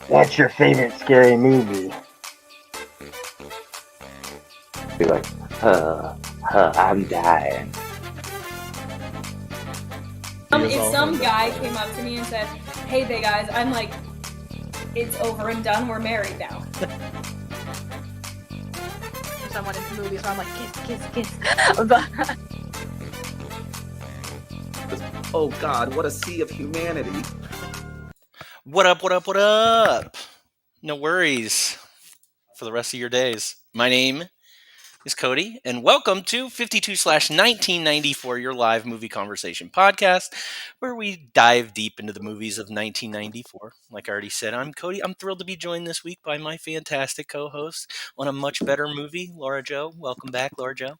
What's your favorite scary movie? Be like, I'm dying. If some guy came up to me and said, "Hey, they guys, I'm like, it's over and done. We're married now." Someone in the movie, so I'm like, kiss. But Oh God, what a sea of humanity. What up? No worries for the rest of your days. My name is Cody, and welcome to 52/1994, your live movie conversation podcast, where we dive deep into the movies of 1994. Like I already said, I'm Cody. I'm thrilled to be joined this week by my fantastic co-host on a much better movie, Laura Jo. Welcome back, Laura Jo.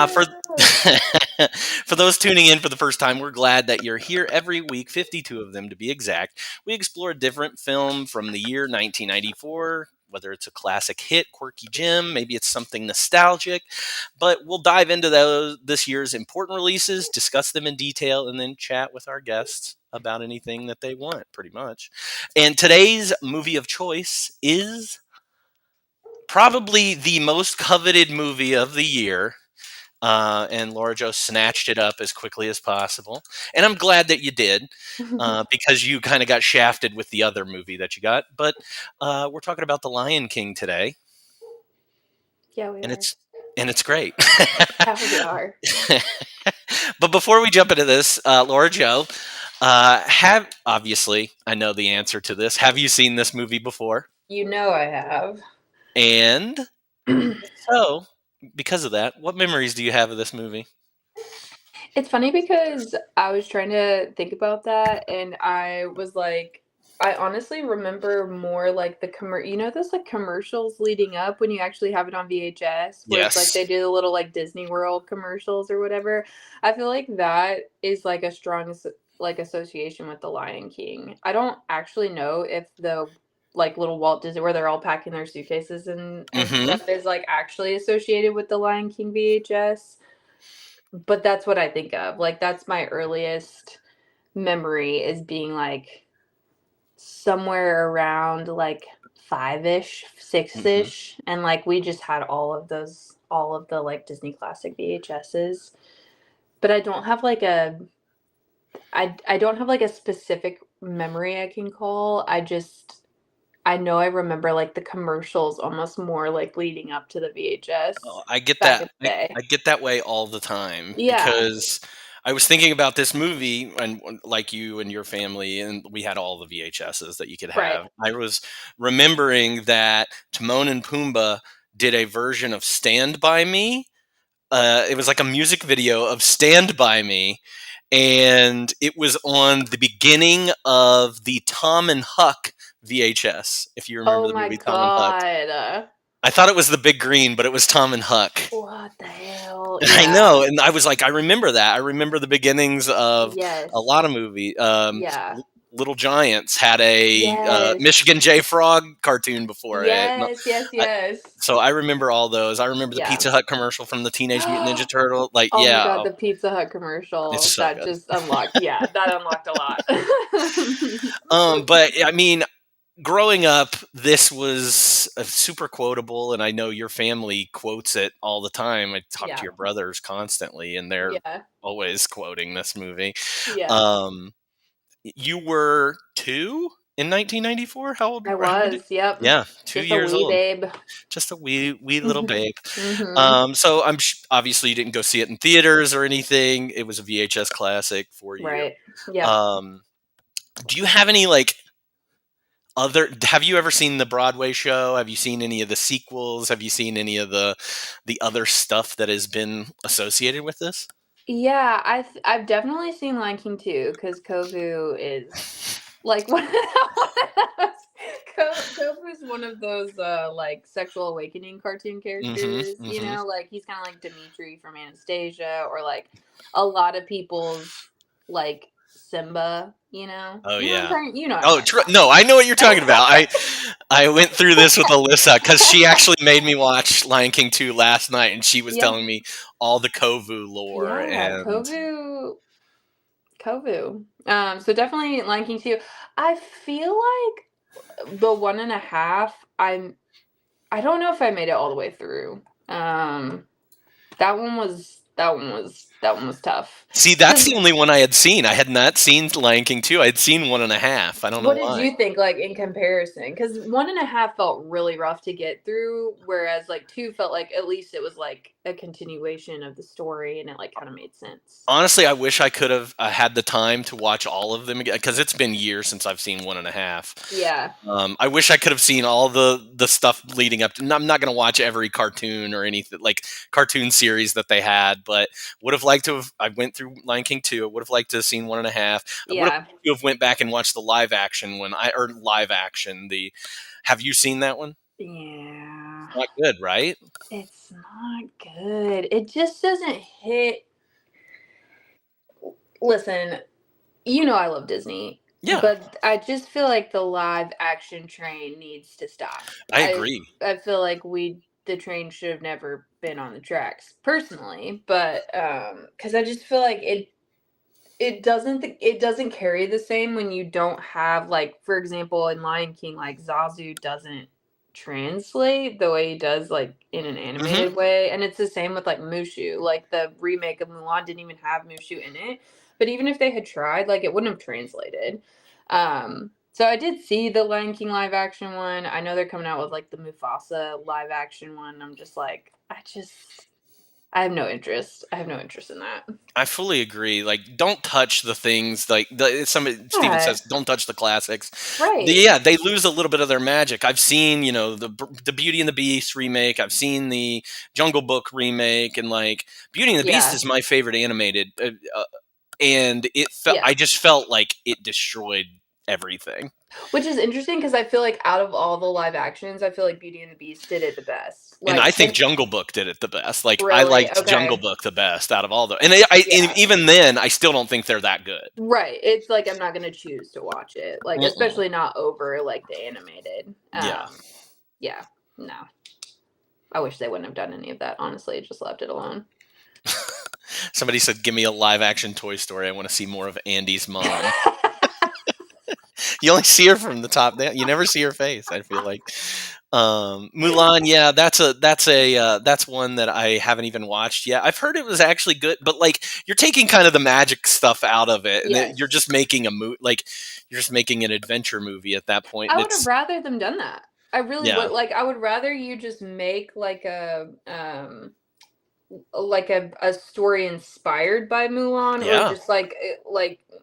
For for those tuning in for the first time, we're glad that you're here every week, 52 of them to be exact. We explore a different film from the year 1994, whether it's a classic hit, quirky gem, maybe it's something nostalgic, but we'll dive into this year's important releases, discuss them in detail, and then chat with our guests about anything that they want, pretty much. And today's movie of choice is probably the most coveted movie of the year. And Laura Jo snatched it up as quickly as possible. And I'm glad that you did, because you kind of got shafted with the other movie that you got. But we're talking about The Lion King today. yeah, we and are. it's great. Yeah, we are. But before we jump into this, Laura Jo, obviously, I know the answer to this. Have you seen this movie before? You know I have. And so, because of that, what memories do you have of this movie? It's funny because I was trying to think about that, and I was like, I honestly remember more like those like commercials leading up when you actually have it on VHS, where it's like Yes. they do the little like Disney World commercials or whatever. I feel like that is like a strong like association with The Lion King. I don't actually know if the like little Walt Disney where they're all packing their suitcases and Mhm. stuff is like actually associated with The Lion King VHS. But that's what I think of. Like that's my earliest memory is being like somewhere around like 5-ish, 6-ish, and like we just had all of the like Disney classic VHSs. But I don't have like I don't have like a specific memory I can call. I know I remember like the commercials almost more like leading up to the VHS. Oh, I get back that. in the day. I get that way all the time, Yeah. because I was thinking about this movie, and like you and your family, and we had all the VHSs that you could have. Right. I was remembering that Timon and Pumbaa did a version of Stand By Me. It was like a music video of Stand By Me, and it was on the beginning of the Tom and Huck VHS, if you remember Oh the my movie Tom and Huck. God. I thought it was the Big Green, but it was Tom and Huck. What the hell? I Yeah. know, and I was like, I remember that. I remember the beginnings of Yes. a lot of movie. Yeah. Little Giants had a Yes. Michigan J Frog cartoon before it. Yes. So I remember all those. I remember the Yeah. Pizza Hut commercial from the Teenage Mutant Ninja Turtle. Like, Oh yeah, my God, the Pizza Hut commercial it's so that good. just unlocked. Yeah, that unlocked a lot. But I mean, growing up, this was super quotable, and I know your family quotes it all the time. I talk Yeah. to your brothers constantly, and they're Yeah. always quoting this movie. Yeah. You were 2 in 1994? How old? I How old was. Yep. Yeah, 2 Just a years wee old. babe. Just a wee little babe. Mhm. So I'm obviously you didn't go see it in theaters or anything. It was a VHS classic for you. Right. Yeah. Do you have any like have you ever seen the Broadway show? Have you seen any of the sequels? Have you seen any of the other stuff that has been associated with this? Yeah, I've definitely seen Lion King 2 because Kovu is like one of those. Kovu is one of those like sexual awakening cartoon characters. You know, like he's kind of like Dimitri from Anastasia, or like a lot of people's like Simba. You know. Oh, You know what I'm yeah. talking- You know. What Oh, I'm talking about. no, I know what you're talking about. I went through this with Alyssa because she actually made me watch Lion King 2 last night, and she was Yeah. telling me all the Kovu lore. Yeah, And Kovu. Kovu. So definitely Lion King 2. I feel like the 1.5, I don't know if I made it all the way through. That one was tough. See, that's the only one I had seen. I had not seen Lion King 2. I had seen 1.5. I don't know What did why. you think, like, in comparison? Because 1.5 felt really rough to get through, whereas like 2 felt like at least it was like a continuation of the story, and it like kind of made sense. Honestly, I wish I could have had the time to watch all of them again, because it's been years since I've seen 1.5. Yeah. I wish I could have seen all the stuff leading up to. I'm not going to watch every cartoon or anything like cartoon series that they had, but would have liked to have. I went through Lion King 2. I would have liked to have seen 1.5. I would have Yeah. liked to have went back and watched the live action one. Live action. Have you seen that one? Yeah. It's not good, right? It's not good. It just doesn't hit. Listen, you know I love Disney. Yeah, But I just feel like the live action train needs to stop. I agree. I feel like the train should have never been on the tracks personally, but cuz I just feel like it doesn't carry the same when you don't have, like, for example, in Lion King, like Zazu doesn't translate the way he does like in an animated way, and it's the same with like Mushu. Like the remake of Mulan didn't even have Mushu in it, but even if they had tried, like it wouldn't have translated. So I did see the Lion King live action one. I know they're coming out with like the Mufasa live action one. I'm just like, I have no interest. I have no interest in that. I fully agree. Like, don't touch the things like Steven Yeah. says. Don't touch the classics. Right. Yeah, they lose a little bit of their magic. I've seen, the Beauty and the Beast remake. I've seen the Jungle Book remake, and like Beauty and the Beast Yeah. is my favorite animated, and it felt. Yeah. I just felt like it destroyed everything. Which is interesting because I feel like out of all the live actions, I feel like Beauty and the Beast did it the best. And Like, I think Jungle Book did it the best. Like, I Really? liked Okay. Jungle Book the best out of all the. And and even then, I still don't think they're that good. Right. It's like I'm not gonna choose to watch it. Like, Mm-mm. especially not over like the animated. Yeah. Yeah. No. I wish they wouldn't have done any of that. Honestly, just left it alone. Somebody said, "Give me a live action Toy Story. I want to see more of Andy's mom." You only see her from the top down. You never see her face. I feel like Mulan. Yeah, that's one that I haven't even watched yet. I've heard it was actually good, but like you're taking kind of the magic stuff out of it, and Yes. you're just making you're just making an adventure movie at that point. I and would have rather them done that. I really Yeah. would. Like, I would rather you just make like a story inspired by Mulan, Yeah. or just like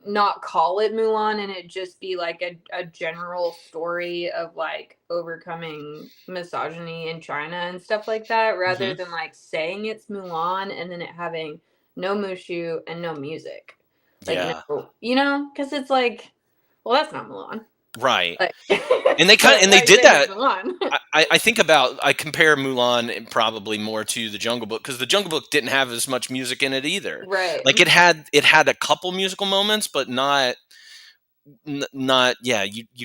not call it Mulan and it just be like a general story of like overcoming misogyny in China and stuff like that, rather than like saying it's Mulan and then it having no Mushu and no music. Like, Yeah. because it's like, well, that's not Mulan. Right. Like, And they but they why did say that. it's Mulan? I compare Mulan probably more to the Jungle Book, because the Jungle Book didn't have as much music in it either. Right. Like it had a couple musical moments, but not you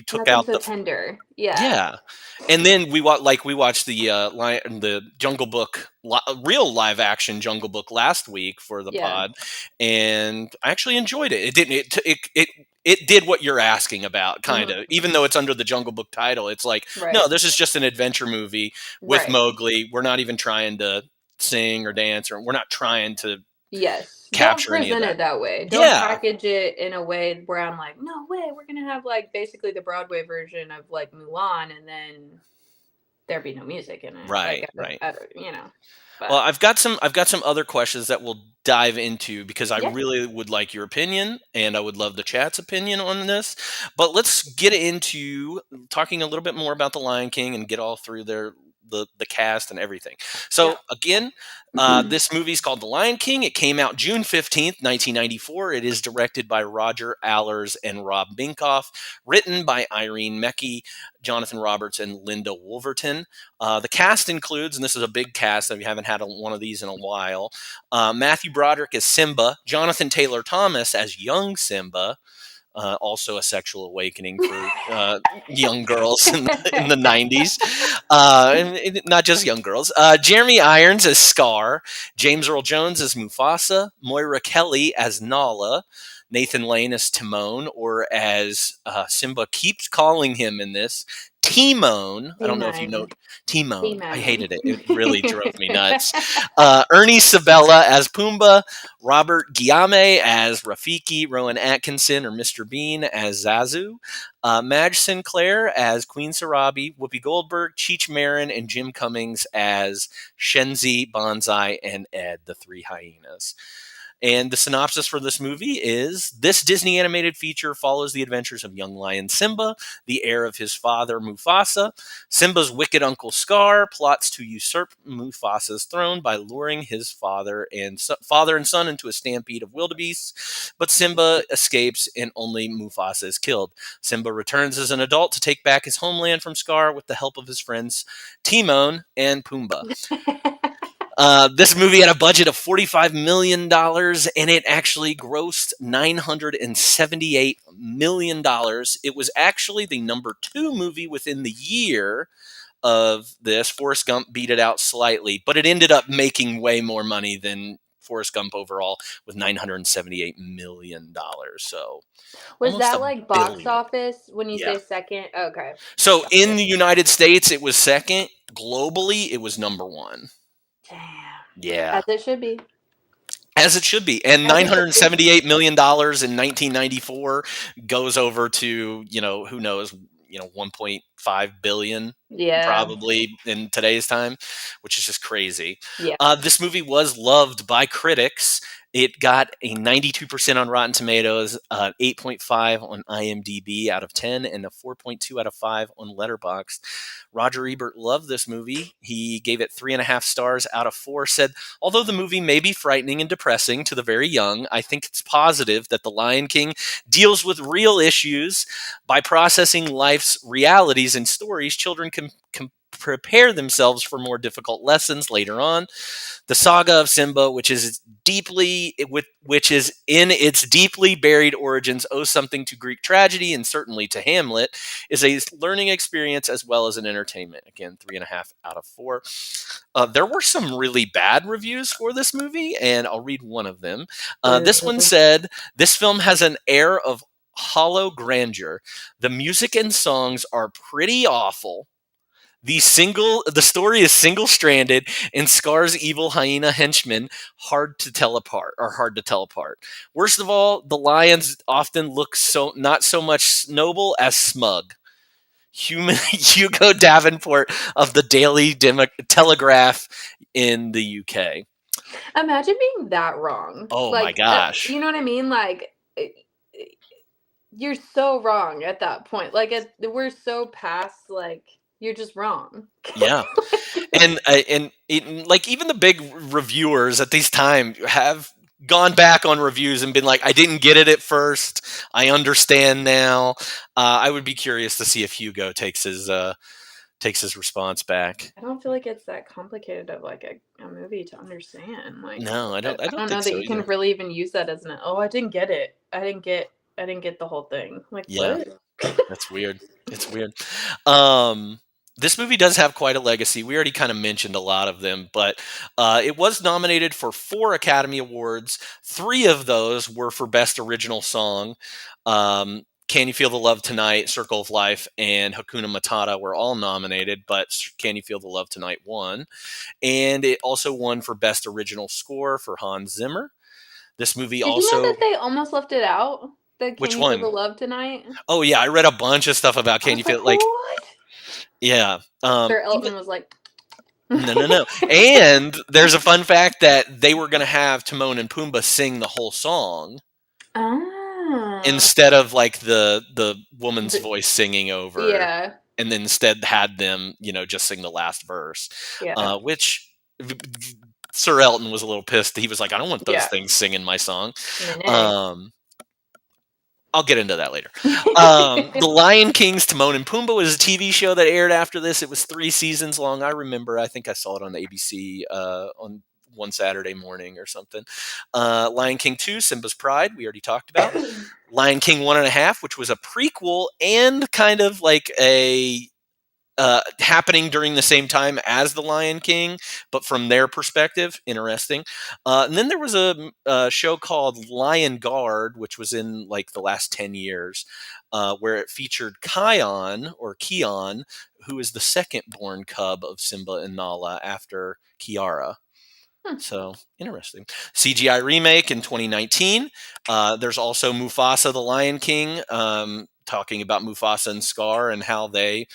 took Nothing out so the tender. Yeah. yeah. And then we watched the Jungle Book real live action Jungle Book last week for the Yeah. pod, and I actually enjoyed it. It did what you're asking about, kind of. Even though it's under the Jungle Book title, it's like, Right. no, this is just an adventure movie with Right. Mowgli. We're not even trying to sing or dance, or we're not trying to. Yes. Capture Don't any of present that. it that way. Don't Yeah. package it in a way where I'm like, no way, we're gonna have like basically the Broadway version of like Mulan, and then there be no music in it. Right, Like, right. But, Well, I've got some other questions that we'll dive into, because I Yeah. really would like your opinion, and I would love the chat's opinion on this. But let's get into talking a little bit more about the Lion King and get all through the cast and everything. So again, this movie is called The Lion King. It came out June 15th, 1994. It is directed by Roger Allers and Rob Minkoff, written by Irene Mecchi, Jonathan Roberts, and Linda Wolverton. The cast includes, and this is a big cast, that we haven't had one of these in a while, Matthew Broderick as Simba, Jonathan Taylor Thomas as young Simba, also a sexual awakening for young girls in the 90s, and not just young girls. Jeremy Irons as Scar, James Earl Jones as Mufasa, Moira Kelly as Nala, Nathan Lane as Timon, or as Simba keeps calling him in this, Timon. I don't know if you know Timon. I hated it. It really drove me nuts. Ernie Sabella as Pumbaa, Robert Guillaume as Rafiki, Rowan Atkinson or Mr. Bean as Zazu, Madge Sinclair as Queen Sarabi, Whoopi Goldberg, Cheech Marin, and Jim Cummings as Shenzi, Bonsai, and Ed, the three hyenas. And the synopsis for this movie is, this Disney animated feature follows the adventures of young lion Simba, the heir of his father Mufasa. Simba's wicked uncle Scar plots to usurp Mufasa's throne by luring his father and son into a stampede of wildebeests, but Simba escapes and only Mufasa is killed. Simba returns as an adult to take back his homeland from Scar with the help of his friends Timon and Pumbaa. This movie had a budget of $45 million, and it actually grossed $978 million. It was actually the number 2 movie within the year of this. Forrest Gump beat it out slightly, but it ended up making way more money than Forrest Gump overall with $978 million. So was almost that $1 like box billion. office when you Yeah. say second? Okay. So in the United States, it was second. Globally, it was number 1. Damn. Yeah. As it should be. As it should be. And $978 million in 1994 goes over to, who knows, 1.5 billion Yeah. probably in today's time, which is just crazy. Yeah. This movie was loved by critics. It got a 92% on Rotten Tomatoes, 8.5 on IMDb out of 10, and a 4.2 out of 5 on Letterboxd. Roger Ebert loved this movie. He gave it 3.5 stars out of 4, said, although the movie may be frightening and depressing to the very young, I think it's positive that The Lion King deals with real issues. By processing life's realities and stories, children can prepare themselves for more difficult lessons later on. The saga of Simba, which is in its deeply buried origins, owes something to Greek tragedy and certainly to Hamlet, is a learning experience as well as an entertainment. Again, 3.5 out of 4. There were some really bad reviews for this movie, and I'll read one of them. This one said, this film has an air of hollow grandeur. The music and songs are pretty awful. The story is single-stranded, and Scar's evil hyena henchmen hard to tell apart. Worst of all, the lions often look not so much noble as smug. Hugo Davenport of the Daily Telegraph in the UK. Imagine being that wrong. Oh my gosh. You know what I mean? Like, you're so wrong at that point. Like, we're so past, like, you're just wrong. Yeah. And even the big reviewers at this time have gone back on reviews and been like, I didn't get it at first. I understand now. I would be curious to see if Hugo takes his response back. I don't feel like it's that complicated of like a movie to understand. Like, no, I don't know think that so you can either. really even use that as I didn't get it. I didn't get the whole thing. Like, Yeah. what? That's weird. It's weird. This movie does have quite a legacy. We already kind of mentioned a lot of them, but it was nominated for 4 Academy Awards. 3 of those were for Best Original Song. Can You Feel the Love Tonight, Circle of Life, and Hakuna Matata were all nominated, but Can You Feel the Love Tonight won. And it also won for Best Original Score for Hans Zimmer. This movie Did also... you know that they almost left it out? Which Can one? You Feel the Love Tonight? Oh, yeah. I read a bunch of stuff about Can You Feel... What? Yeah. Sir Elton was like... No. And there's a fun fact that they were going to have Timon and Pumbaa sing the whole song instead of like the woman's voice singing over. Yeah. And then instead had them, just sing the last verse. Yeah. Which Sir Elton was a little pissed. He was like, I don't want those things singing my song. I'll get into that later. The Lion King's Timon and Pumbaa was a TV show that aired after this. It was 3 seasons long. I remember. I think I saw it on ABC on one Saturday morning or something. Lion King 2, Simba's Pride, we already talked about. Lion King 1.5, which was a prequel and kind of like a happening during the same time as The Lion King, but from their perspective. Interesting. And then there was a show called Lion Guard, which was in like the last 10 years, where it featured Kion, who is the second born cub of Simba and Nala after Kiara. So interesting. CGI remake in 2019. There's also Mufasa the Lion King, talking about Mufasa and Scar and how they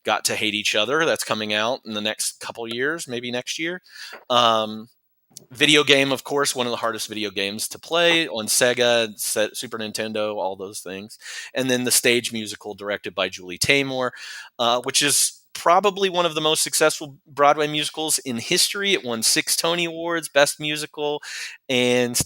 got to hate each other. That's coming out in the next couple years, maybe next year. Video game, of course, one of the hardest video games to play on Sega, Super Nintendo, all those things. And then the stage musical directed by Julie Taymor, which is probably one of the most successful Broadway musicals in history. It won 6 Tony Awards, Best Musical, and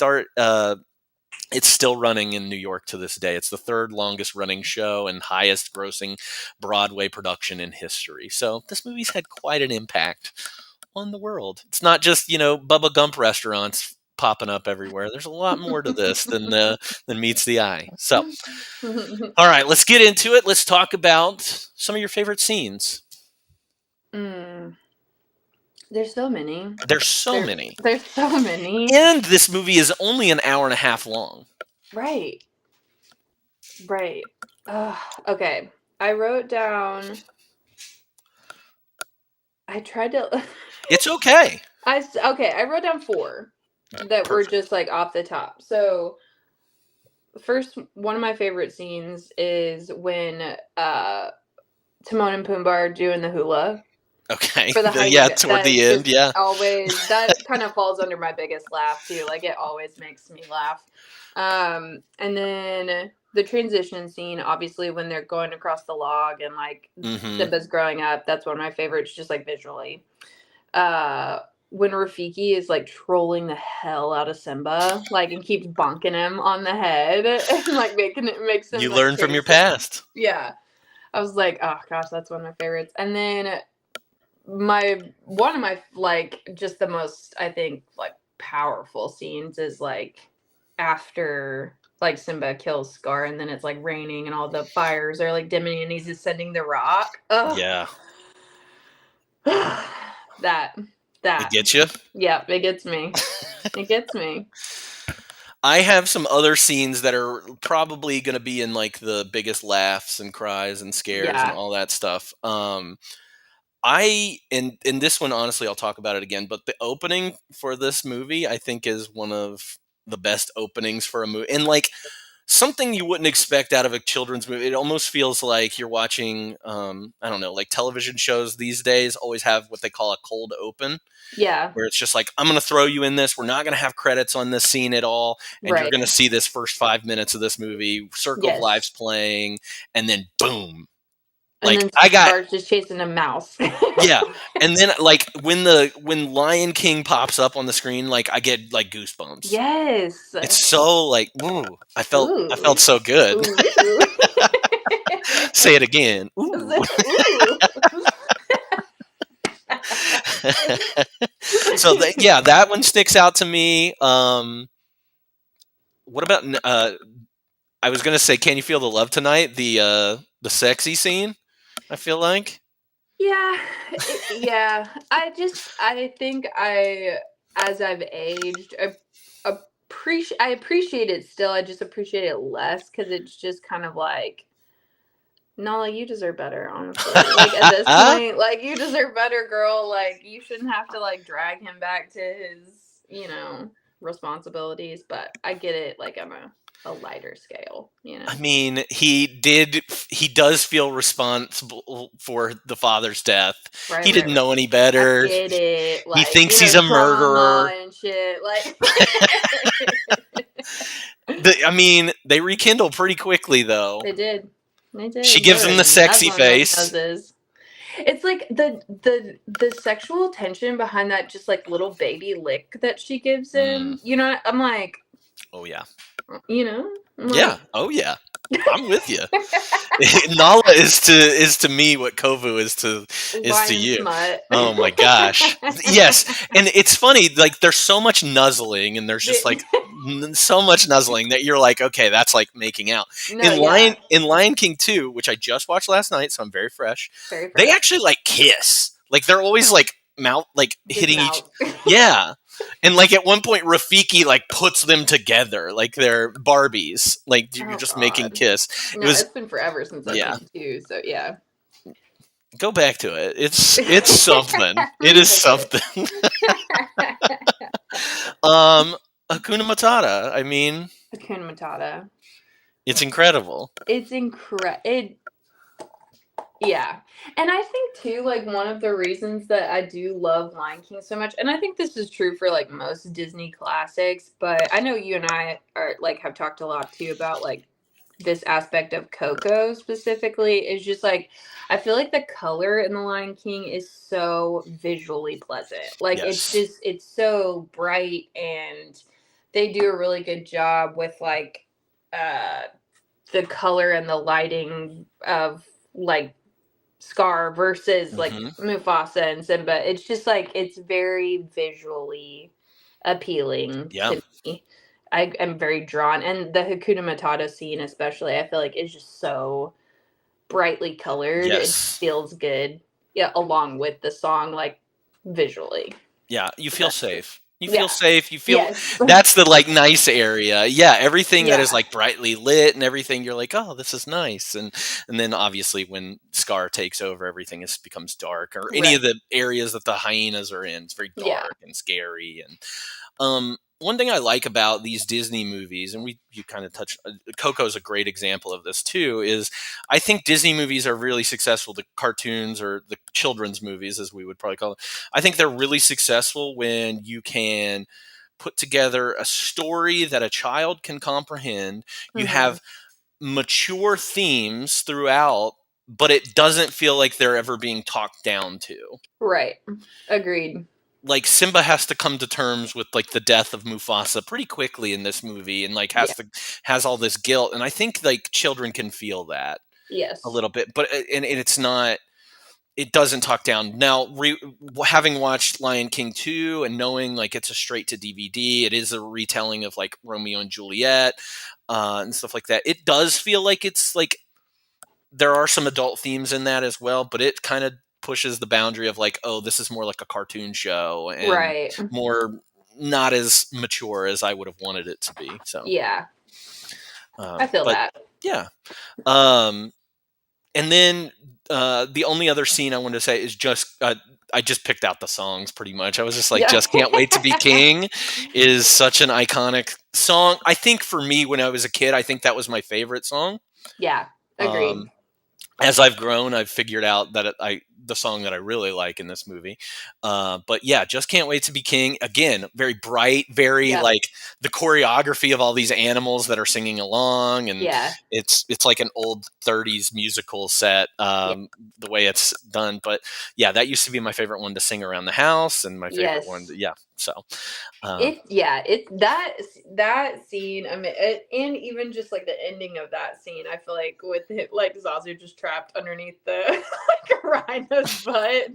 it's still running in New York to this day. It's the 3rd longest running show and highest grossing Broadway production in history. So this movie's had quite an impact on the world. It's not just, Bubba Gump restaurants popping up everywhere. There's a lot more to this than meets the eye. So, all right, let's get into it. Let's talk about some of your favorite scenes. There's so many. There's so many. There's so many. And this movie is only an hour and a half long. Right. Okay. I wrote down. I tried to. It's okay. I wrote down 4 that were just like off the top. So, first, one of my favorite scenes is when Timon and Pumbaa are doing the hula. Okay. For the toward the end, yeah. Always, that kind of falls under my biggest laugh too. Like it always makes me laugh. And then the transition scene, obviously, when they're going across the log and like Simba's growing up, that's one of my favorites, just like visually. When Rafiki is like trolling the hell out of Simba, like and keeps bonking him on the head and like makes him. You like, learn from your past. Yeah, I was like, oh gosh, that's one of my favorites. And then one of my like just the most I think like powerful scenes is like after like Simba kills Scar and then it's like raining and all the fires are like dimming and he's ascending the rock. Ugh. Yeah. that It gets you? Yeah, it gets me. It gets me. I have some other scenes that are probably going to be in like the biggest laughs and cries and scares and all that stuff. In this one, honestly, I'll talk about it again, but the opening for this movie, I think, is one of the best openings for a movie. And like something you wouldn't expect out of a children's movie. It almost feels like you're watching, I don't know, like television shows these days always have what they call a cold open. Yeah. Where it's just like, I'm going to throw you in this. We're not going to have credits on this scene at all. And you're going to see this first 5 minutes of this movie, Circle of Life's playing, and then boom. And like then I got just chasing a mouse. Yeah. And then like when Lion King pops up on the screen, like I get like goosebumps. Yes. It's so like, ooh, I felt so good. Say it again. Ooh. So that one sticks out to me. What about I was gonna say, Can You Feel the Love Tonight? The sexy scene, I feel like. Yeah. I think as I've aged, I appreciate it still. I just appreciate it less because it's just kind of like, no, like you deserve better, honestly. Like at this point, like you deserve better, girl. Like you shouldn't have to like drag him back to his, responsibilities. But I get it, like on a lighter scale, I mean, he does feel responsible for the father's death. Right, he didn't know any better. I get it. Like, he thinks he's a murderer and shit. Like, they rekindle pretty quickly, though. They did. She gives him the sexy face. It's like the sexual tension behind that, just like little baby lick that she gives him. I'm like, oh yeah. Yeah. Oh yeah. I'm with you. Nala is to me what Kovu is to you. Smut. Oh my gosh. Yes. And it's funny, like there's so much nuzzling and there's just like so much nuzzling that you're like, okay, that's like making out. No, yeah, In Lion King 2, which I just watched last night, so I'm very fresh. very They fresh. actually like kiss. Like they're always like mouth like Just hitting each. mouth. Yeah. And like at one point Rafiki like puts them together like they're Barbies. Like you're Oh, just making God. kiss. No, It was it's been forever since I've Yeah. seen two, so yeah. Go back to it. It's something. It is something. Hakuna Matata. I mean, Hakuna Matata. it's incredible. It's yeah. And I think too, like one of the reasons that I do love Lion King so much, and I think this is true for like most Disney classics, but I know you and I are like have talked a lot too about like this aspect of Coco specifically, is just like I feel like the color in the Lion King is so visually pleasant. Like Yes. it's so bright, and they do a really good job with like the color and the lighting of like Scar versus like Mhm. Mufasa and Simba. It's just like it's very visually appealing Yeah. to me. I am very drawn, and the Hakuna Matata scene especially, I feel like is just so brightly colored. It Yes. feels good, yeah, along with the song, like visually. Yeah, you feel That's safe. You Yeah. feel safe. You feel Yes. that's the like nice area. Yeah, everything that is Yeah. like brightly lit and everything, you're like, oh, this is nice. And then obviously when Scar takes over, everything becomes dark. Or any of Right. the areas that the hyenas are in, it's very Yeah. dark and scary. And one thing I like about these Disney movies, and you kind of touched, Coco's a great example of this too, is I think Disney movies are really successful. The cartoons or the children's movies, as we would probably call it, I think they're really successful when you can put together a story that a child can comprehend. You Mhm. have mature themes throughout, but it doesn't feel like they're ever being talked down to. Right. Agreed. Like Simba has to come to terms with like the death of Mufasa pretty quickly in this movie, and like has all this guilt, and I think like children can feel that Yes. a little bit, but and it's not, it doesn't talk down. Now having watched Lion King 2 and knowing like it's a straight to DVD, it is a retelling of like Romeo and Juliet and stuff like that. It does feel like it's like there are some adult themes in that as well, but it kind of pushes the boundary of like, oh, this is more like a cartoon show and Right. more not as mature as I would have wanted it to be. So Yeah. I feel but that. yeah. And then the only other scene I wanted to say is just I just picked out the songs pretty much. I was just like, Yeah. Just Can't Wait to Be King is such an iconic song. I think for me when I was a kid, I think that was my favorite song. Yeah. Agreed. As I've grown, I've figured out that the song that I really like in this movie. But yeah, Just Can't Wait to Be King. Again, very bright, very Yeah. like the choreography of all these animals that are singing along, and Yeah. it's like an old 30s musical set, the way it's done. But yeah, that used to be my favorite one to sing around the house, and my favorite Yes. one. Yeah, so It's that scene. I mean, and even just like the ending of that scene, I feel like with it, like Zazu just trapped underneath the like rhino's butt.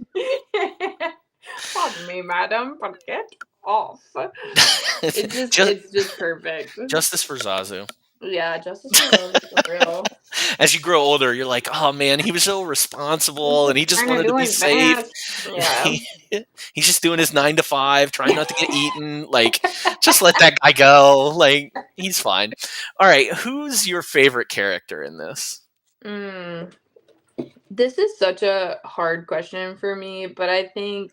Pardon me, madam, but get off. It's just perfect. Justice for Zazu. Yeah, Justice for Zazu, for real. As you grow older, you're like, oh man, he was so responsible, and he just wanted to be safe. Yeah. He's just doing his 9 to 5, trying not to get eaten. Like, just let that guy go. Like, he's fine. All right, who's your favorite character in this? This is such a hard question for me, but I think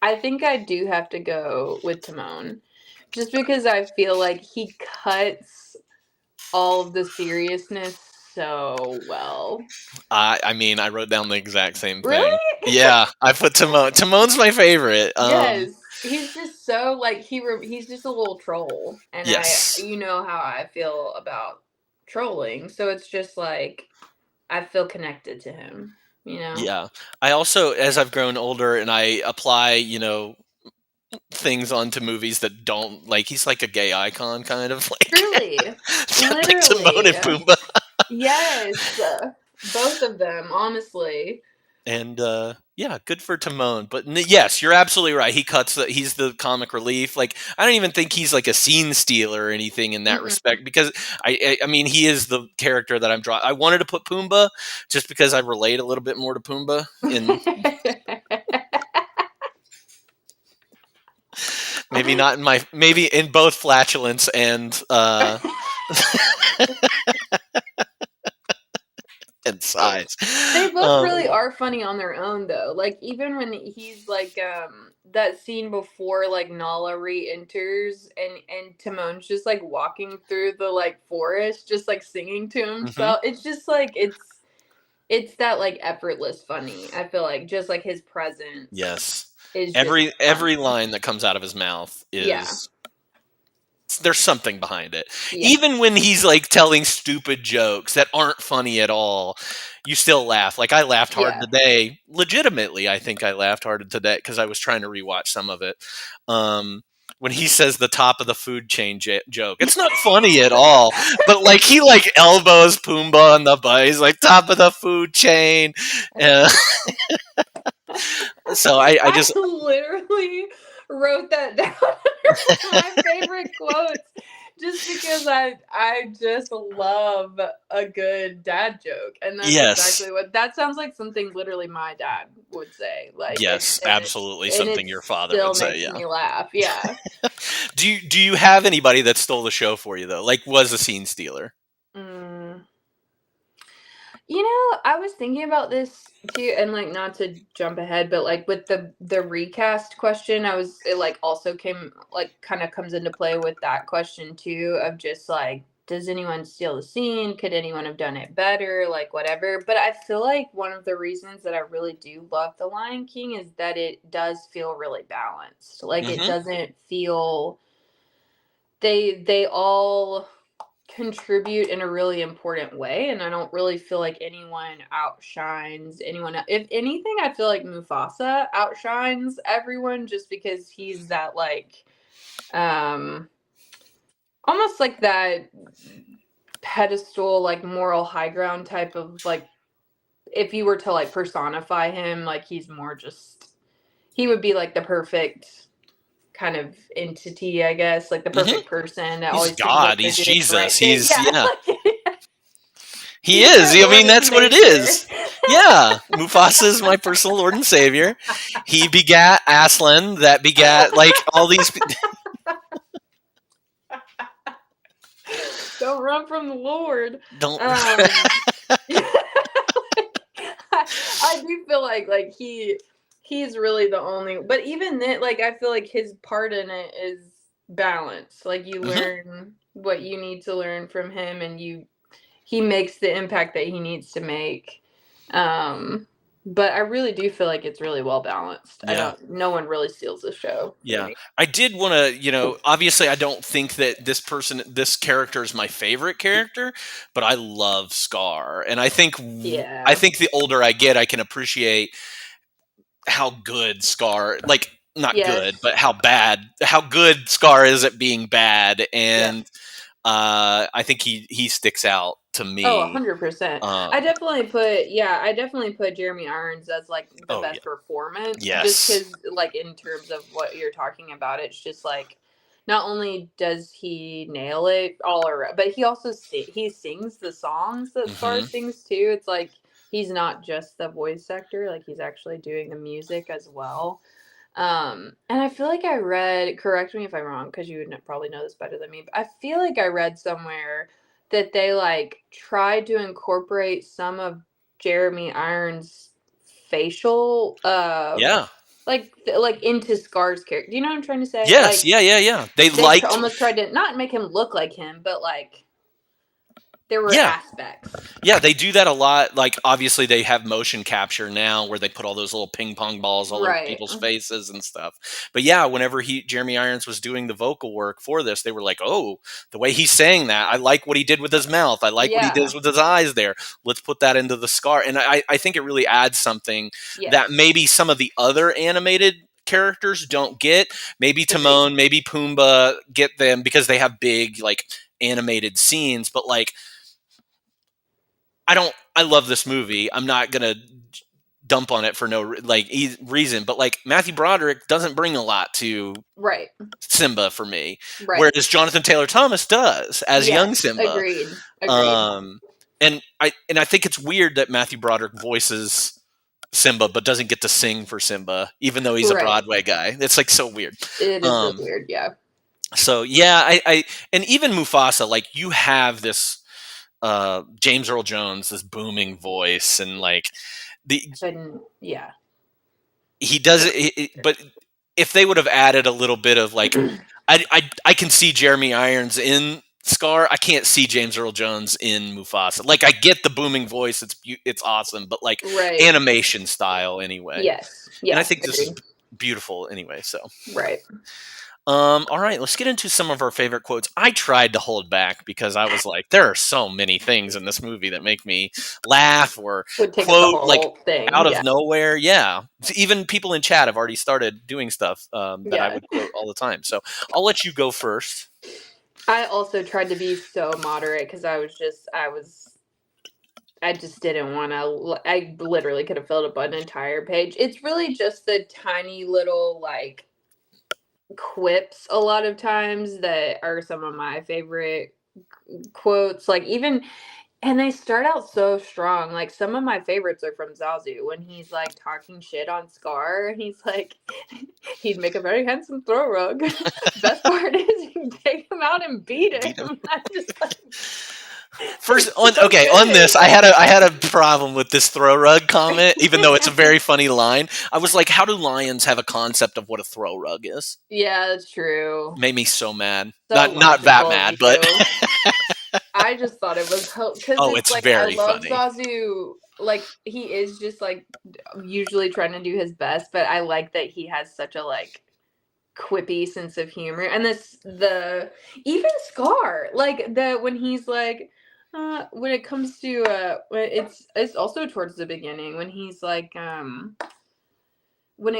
I do have to go with Timon, just because I feel like he cuts all of the seriousness so well. I mean, I wrote down the exact same thing. Really? Yeah, I put Timon. Timon's my favorite. Yes, he's just so like he's just a little troll, and Yes. you know how I feel about trolling, so it's just like I feel connected to him. You know? Yeah. I also, as I've grown older and I apply, things onto movies that don't, like, he's like a gay icon kind of like. Truly. Like Timon and Pumbaa. Yes. Both of them, honestly. And Yeah, good for Timon. But yes, you're absolutely right. He's the comic relief. Like, I don't even think he's like a scene stealer or anything in that Mm-mm. respect, because I mean, he is the character that I'm drawing. I wanted to put Pumbaa just because I relate a little bit more to Pumbaa in maybe in both flatulence and and size. They both really are funny on their own though. Like even when he's like that scene before like Nala re-enters and Timon's just like walking through the like forest just like singing to himself. It's just like it's that like effortless funny. I feel like just like his presence. Yes. Is Every funny. line that comes out of his mouth is Yeah. there's something behind it. Yeah. Even when he's like telling stupid jokes that aren't funny at all, you still laugh. Like I laughed hard Yeah. today. Legitimately, I think I laughed hard today because I was trying to rewatch some of it. When he says the top of the food chain joke, it's not funny at all. But like he like elbows Pumbaa on the butt. He's like top of the food chain. So I just literally wrote that down under my favorite quotes just because I just love a good dad joke, and that's Yes. exactly what that sounds like. Something literally my dad would say. Like Yes, absolutely something your father still would say. makes Yeah. me laugh. Yeah. Do you have anybody that stole the show for you though? Like was a scene stealer? Mm. You know, I was thinking about this too, and like not to jump ahead, but like with the recast question, it like also came like kind of comes into play with that question too of just like, does anyone steal the scene? Could anyone have done it better? Like whatever. But I feel like one of the reasons that I really do love The Lion King is that it does feel really balanced. Like it Mhm. doesn't feel they all contribute in a really important way, and I don't really feel like anyone outshines anyone. If anything, I feel like Mufasa outshines everyone just because he's that like almost like that pedestal, like moral high ground type of like, if you were to like personify him, like he's more just, he would be like the perfect kind of entity, I guess, like the perfect person that He's always seems God. like they're He's doing the right Jesus. thing. He's yeah. He He's is. my I Lord mean, and that's what it Savior. is. Yeah, Mufasa is my personal Lord and Savior. He begat Aslan, that begat like all these. Don't run from the Lord. Don't. I do feel like he's really the only, but even then, like I feel like his part in it is balanced. Like you learn what you need to learn from him, and he makes the impact that he needs to make. But I really do feel like it's really well balanced. Yeah. No one really steals the show. Yeah, I did want to, obviously I don't think that this character is my favorite character, but I love Scar. And I think Yeah. the older I get, I can appreciate how good Scar, like not good, but how good Scar is at being bad. And I think he sticks out to me. Oh, 100%. I definitely put Jeremy Irons as like the best performance. Yes. Just because, like, in terms of what you're talking about, it's just like, not only does he nail it all around, but he also he sings the songs that Scar sings too. It's like he's not just the voice actor; like he's actually doing the music as well. And I feel like I read, correct me if I'm wrong, because you would probably know this better than me, but I feel like I read somewhere that they like tried to incorporate some of Jeremy Irons' facial like into Scar's character. Do you know what I'm trying to say? Yes, like, yeah. They almost tried to not make him look like him, but like there were aspects. Yeah, they do that a lot. Like, obviously, they have motion capture now where they put all those little ping pong balls all over people's faces and stuff. But yeah, whenever Jeremy Irons was doing the vocal work for this, they were like, oh, the way he's saying that, I like what he did with his mouth. I like what he does with his eyes there. Let's put that into the Scar. And I think it really adds something that maybe some of the other animated characters don't get. Maybe Timon, maybe Pumbaa get them because they have big, like, animated scenes. But, like, I love this movie. I'm not going to dump on it for no reason. But like Matthew Broderick doesn't bring a lot to Right. Simba for me, Right. whereas Jonathan Taylor Thomas does as young Yes, Simba. Agreed. And I think it's weird that Matthew Broderick voices Simba but doesn't get to sing for Simba, even though he's a Right. Broadway guy. It's like so weird. It is really weird, yeah. So yeah, I and even Mufasa, like you have this James Earl Jones, this booming voice, and like Yeah. he does it, but if they would have added a little bit of like, I can see Jeremy Irons in Scar. I can't see James Earl Jones in Mufasa. Like I get the booming voice, it's awesome, but like Right. animation style anyway. Yes. Yeah. And I think this is beautiful anyway. So right. all right, let's get into some of our favorite quotes. I tried to hold back because I was like, there are so many things in this movie that make me laugh or Would take quote the whole like thing. out of yeah. nowhere. Yeah, even people in chat have already started doing stuff that I Yeah. would quote all the time. So I'll let you go first. I also tried to be so moderate because I just didn't want to. I literally could have filled up an entire page. It's really just the tiny little like quips a lot of times that are some of my favorite quotes. Like even, and they start out so strong. Like some of my favorites are from Zazu when he's like talking shit on Scar. And he's like, he'd make a very handsome throw rug. Best part is you can take him out and beat him. I'm just like. First, on this, I had a problem with this throw rug comment, even though it's a very funny line. I was like, how do lions have a concept of what a throw rug is? Yeah, that's true. Made me so mad. So not that mad, but I just thought it was because it's like very I love funny. Zazu. Like he is just like usually trying to do his best, but I like that he has such a like quippy sense of humor. And even Scar, like when he's like when it comes to it's also towards the beginning when he's like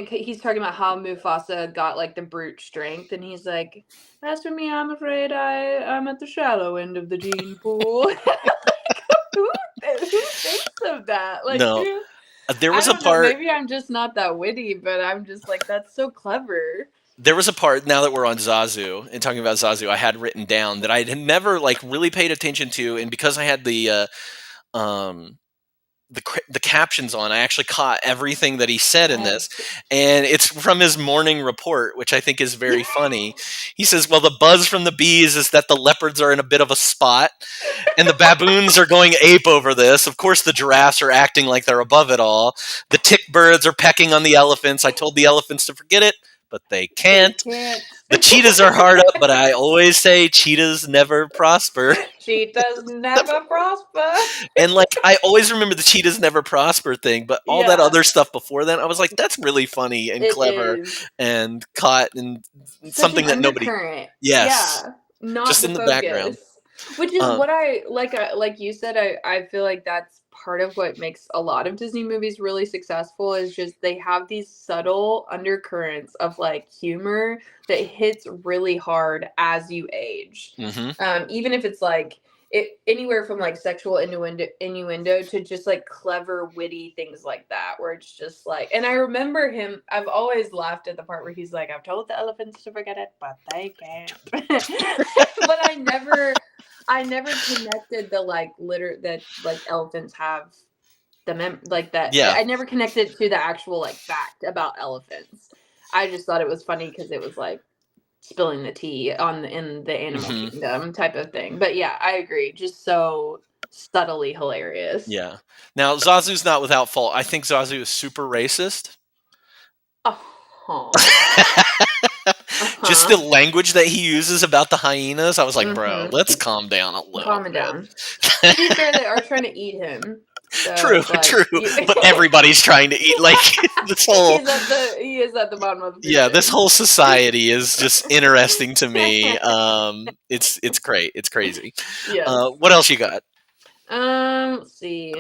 he's talking about how Mufasa got like the brute strength, and he's like, as for me, I'm afraid I'm at the shallow end of the gene pool. who thinks of that? Like, no. There was I a don't part. know, maybe I'm just not that witty, but I'm just like, that's so clever. There was a part, now that we're on Zazu and talking about Zazu, I had written down that I had never like really paid attention to, and because I had the captions on, I actually caught everything that he said in this, and it's from his morning report, which I think is very funny. He says, well, the buzz from the bees is that the leopards are in a bit of a spot, and the baboons are going ape over this. Of course, the giraffes are acting like they're above it all. The tick birds are pecking on the elephants. I told the elephants to forget it, but they can't. The cheetahs are hard up, but I always say cheetahs never prosper. Cheetahs never prosper. And like I always remember the cheetahs never prosper thing, but all that other stuff before then, I was like, that's really funny and clever and caught and something that nobody. Yes. Yeah. Not just in the background. Which is what I like you said, I feel like that's part of what makes a lot of Disney movies really successful is just they have these subtle undercurrents of like humor that hits really hard as you age. Mm-hmm. Even if it's like anywhere from like sexual innuendo to just like clever, witty things like that, where it's just like, and I remember him, I've always laughed at the part where he's like, I've told the elephants to forget it, but they can't. But I never connected the like that like elephants have the like that. Yeah. I never connected to the actual like fact about elephants. I just thought it was funny because it was like spilling the tea in the animal kingdom type of thing. But yeah, I agree. Just so subtly hilarious. Yeah. Now Zazu's not without fault. I think Zazu is super racist. Just the language that he uses about the hyenas, I was like, bro, let's calm down a little. Calm it down. To be fair, they are trying to eat him. So, true. But everybody's trying to eat. Like this whole. He is at the bottom of the food chain. This whole society is just interesting to me. It's great. It's crazy. Yeah. What else you got? Let's see.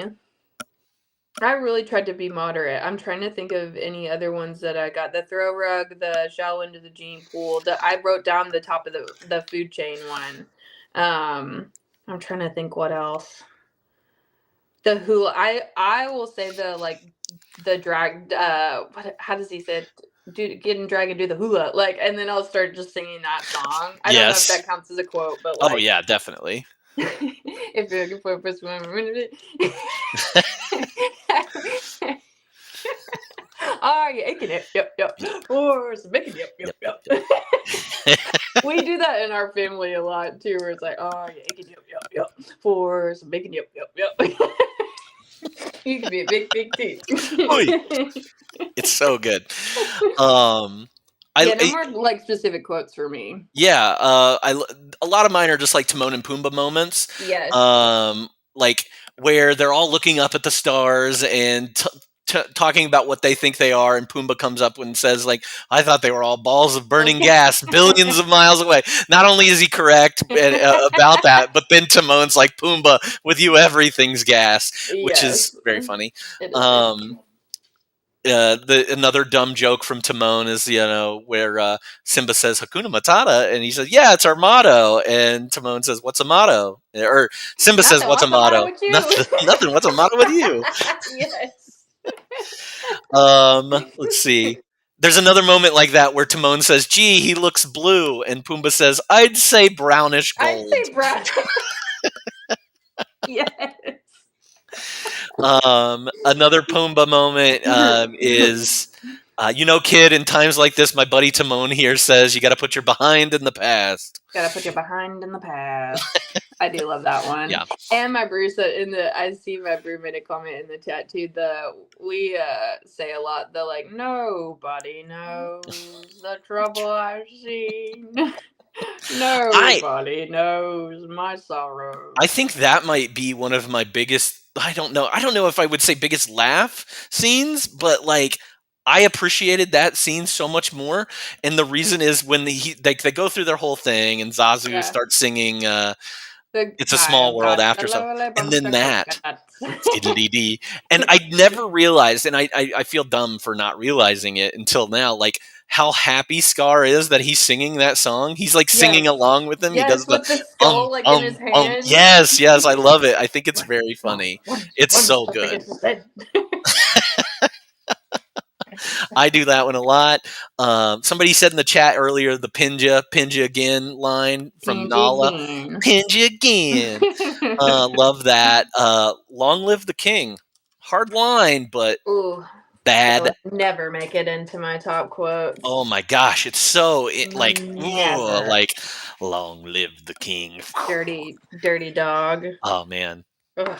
I really tried to be moderate. I'm trying to think of any other ones that I got. The throw rug, the shallow end of the gene pool. I wrote down the top of the food chain one. I'm trying to think what else. The hula. I will say the like the drag. How does he say it? Get in drag and do the hula, like, and then I'll start just singing that song. I don't know if that counts as a quote, but like, Oh yeah, definitely. if you're looking for a first one, are you aching it? Yep. Or some bacon? Yep. We do that in our family a lot too, where it's like, oh, you aching? Yep. For some bacon? Yep. You can be a big teeth. It's so good. No more like specific quotes for me. Yeah, a lot of mine are just like Timon and Pumbaa moments. Yes. Like where they're all looking up at the stars and talking about what they think they are, and Pumbaa comes up and says, like, I thought they were all balls of burning gas billions of miles away. Not only is he correct about that, but then Timon's like, Pumbaa, with you everything's gas, which is very funny. Another dumb joke from Timon is, where Simba says Hakuna Matata, and he says, yeah, it's our motto, and Timon says, what's a motto? Or Simba says, what's a motto? Nothing. What's a motto with you? Yes. Let's see. There's another moment like that where Timon says, gee, he looks blue, and Pumbaa says, I'd say brownish gold. I'd say brown. Yes. Another Pumbaa moment is, kid, in times like this, my buddy Timon here says, you got to put your behind in the past. Gotta put your behind in the past. I do love that one. Yeah. And my brew said I see my brew made a comment in the chat too. We say a lot. The like, nobody knows the trouble I've seen. Nobody knows my sorrow. I think that might be one of my biggest. I don't know if I would say biggest laugh scenes, but like, I appreciated that scene so much more, and the reason is when they go through their whole thing, and Zazu starts singing "It's a Small World" after something, and then that, and I never realized, and I feel dumb for not realizing it until now, like how happy Scar is that he's singing that song. He's like singing along with him. Yes, he does with the skull like in his hand. Yes, I love it. I think it's very funny. It's so good. I do that one a lot. Somebody said in the chat earlier the Pinja again line from Nala. Pinja again. Love that. Long live the king. Hard line, but bad. It would never make it into my top quotes. Oh my gosh, it's so like long live the king. Dirty dog. Oh man. Ugh.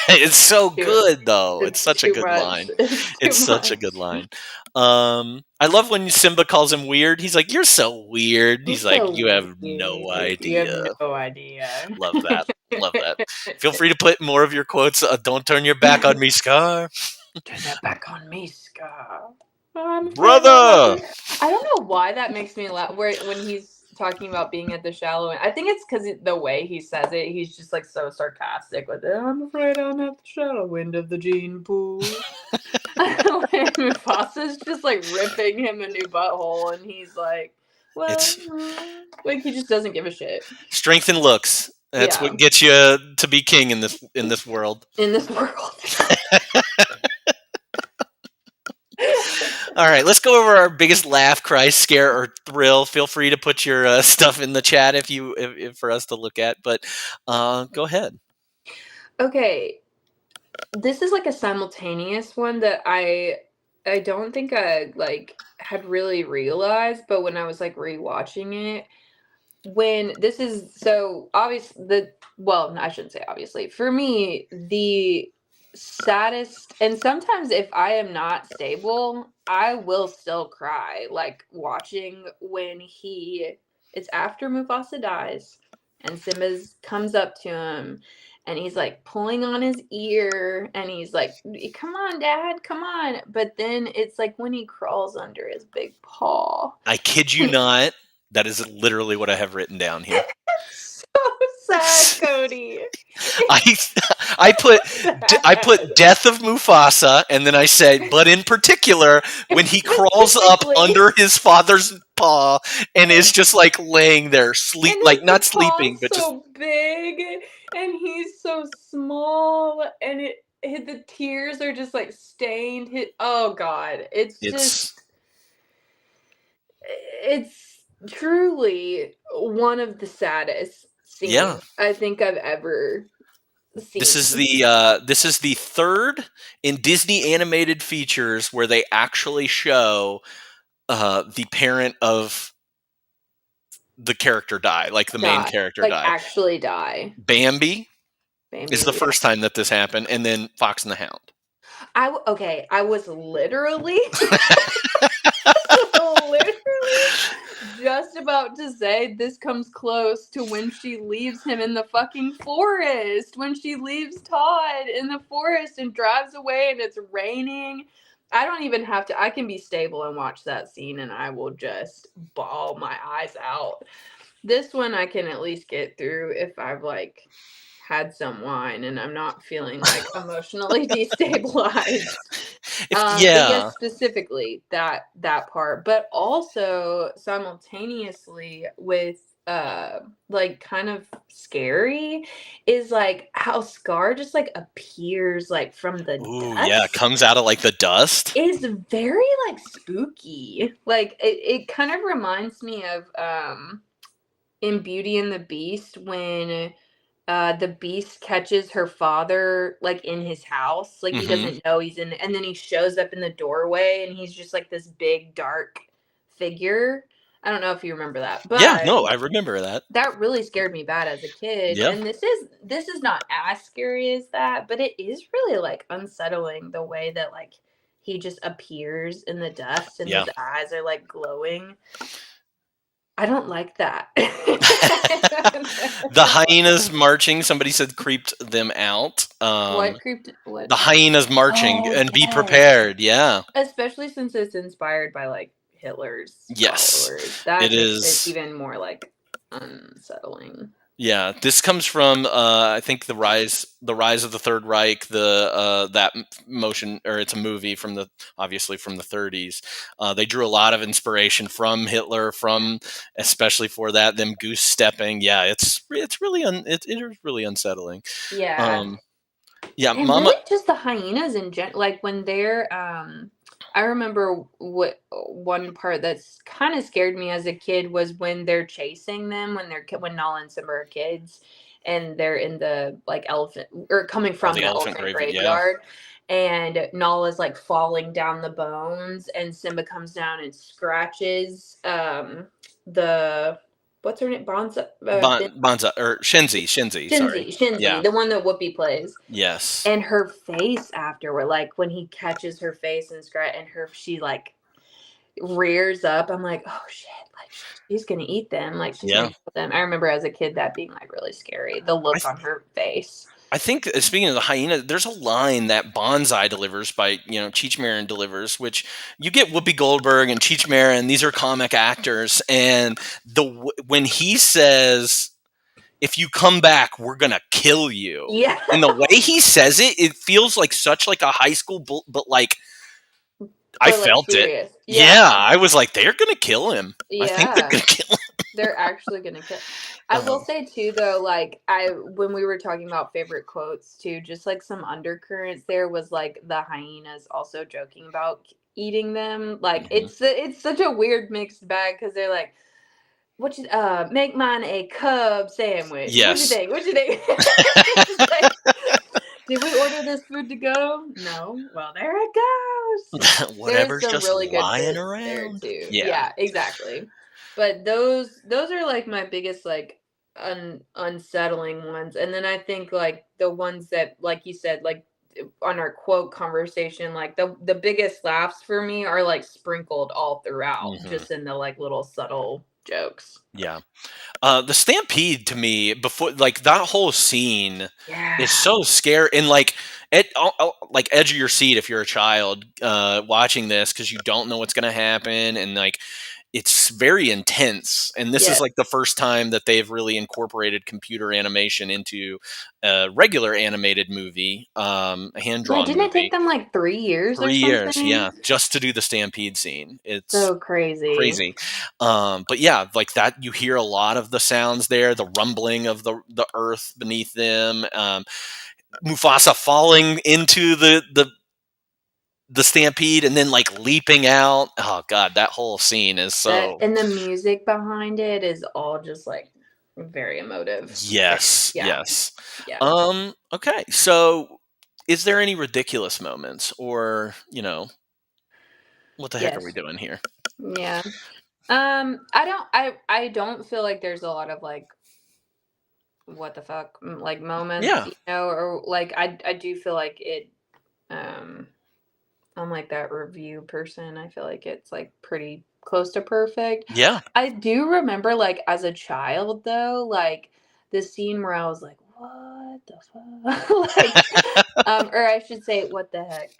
It's so good though. It's such a good line. It's such a good line. I love when Simba calls him weird. He's like, "You're so weird." He's like, "You have no idea." You have no idea. Love that. Love that. Feel free to put more of your quotes. Don't turn your back on me, Scar. Turn that back on me, Scar. Brother. I don't know why that makes me laugh. When he's talking about being at the shallow end, I think it's because the way he says it, he's just like so sarcastic with it. I'm afraid I'm at the shallow end of the gene pool. And Mufasa's just like ripping him a new butthole, and he's like, well, like he just doesn't give a shit. Strength and looks. That's what gets you to be king in this world. In this world. All right, let's go over our biggest laugh, cry, scare, or thrill. Feel free to put your stuff in the chat if for us to look at. But go ahead. Okay, this is like a simultaneous one that I don't think I like had really realized, but when I was like rewatching it, when this is so obvious, I shouldn't say obviously. For me, the saddest, and sometimes if I am not stable, I will still cry, like watching when it's after Mufasa dies and Simba comes up to him and he's like pulling on his ear and he's like, come on, Dad, come on. But then it's like when he crawls under his big paw. I kid you not. That is literally what I have written down here. So sad, Cody. I put death of Mufasa, and then I said, but in particular, when he crawls up under his father's paw and is just like laying there, not sleeping, but so big, and he's so small, and the tears are just like stained. Oh God, it's just it's truly one of the saddest scenes Yeah. I think I've ever seen. This is the third in Disney animated features where they actually show the parent of the character die, like the main character like die. actually die. Bambi is the yeah. first time that this happened, and then Fox and the Hound. I was literally just about to say this comes close to when she leaves him in the fucking forest. When she leaves Todd in the forest and drives away and it's raining. I don't even have to. I can be stable and watch that scene and I will just bawl my eyes out. This one I can at least get through if I've like had some wine and I'm not feeling like emotionally destabilized. But yes, specifically that part, but also simultaneously with like kind of scary is like how Scar just like appears like from the dust. Yeah, comes out of like the dust. Is very like spooky. Like it kind of reminds me of in Beauty and the Beast when the Beast catches her father like in his house, like he doesn't know he's in, and then he shows up in the doorway and he's just like this big dark figure. I don't know if you remember that, but yeah, no, I remember that. That really scared me bad as a kid. Yeah. And this is not as scary as that, but it is really like unsettling the way that like he just appears in the dust and his eyes are like glowing. I don't like that. The hyenas marching, somebody said creeped them out. What creeped? What? The hyenas marching and be prepared. Yeah. Especially since it's inspired by like Hitler's followers. That it makes is it even more like unsettling. Yeah, this comes from I think the rise of the Third Reich, that motion, or it's a movie from obviously from the 30s. They drew a lot of inspiration from Hitler, especially for that, them goose stepping. Yeah, it's really it is really unsettling. Yeah. Yeah, and Mama. Really just the hyenas in general, like when they're I remember one part that's kind of scared me as a kid was when they're chasing them when Nala and Simba are kids and they're in the like elephant or coming from the elephant graveyard. And Nala's like falling down the bones and Simba comes down and scratches the what's her name? Bonza or Shenzi. Shenzi, the one that Whoopi plays. Yes. And her face afterward, like when he catches her face and she like rears up. I'm like, oh shit, like she's gonna eat them. Like she's gonna kill them. I remember as a kid that being like really scary. The look on her face. I think, speaking of the hyena, there's a line that Bonsai delivers by, Cheech Marin delivers, which you get Whoopi Goldberg and Cheech Marin. These are comic actors. And when he says, if you come back, we're going to kill you. Yeah. And the way he says it, it feels like such like a high school, but like, I felt it. Yeah. I was like, they're going to kill him. Yeah. I think they're going to kill him. They're actually going to kill. I will say too, though, like when we were talking about favorite quotes too, just like some undercurrents there was like the hyenas also joking about eating them. Like it's such a weird mixed bag because they're like, what you make mine a Cub sandwich. Yes. What you think? Did we order this food to go? No. Well, there it goes. Whatever's just really lying around. Too. Yeah, exactly. But those are like my biggest like unsettling ones. And then I think like the ones that, like you said, like on our quote conversation, like the biggest laughs for me are like sprinkled all throughout, just in the like little subtle jokes. Yeah. The stampede to me before, like that whole scene is so scary and like edge of your seat if you're a child watching this because you don't know what's going to happen and like it's very intense. And this is like the first time that they've really incorporated computer animation into a regular animated movie, hand-drawn didn't it take them like 3 years 3 years, just to do the stampede scene. It's so crazy. But yeah, like that, you hear a lot of the sounds there, the rumbling of the earth beneath them. Mufasa falling into the stampede and then like leaping out. Oh god, that whole scene is so And the music behind it is all just like very emotive. yes, Yeah. yes. Yeah. Okay, so is there any ridiculous moments, or what the heck are we Yes. doing here? Yeah. I don't feel like there's a lot of like what the fuck like moments, Yeah, or like I do feel like it um I'm like that review person. I feel like it's like pretty close to perfect. yeah. I do remember like as a child though, like the scene where I was like, what the fuck? like or I should say what the heck.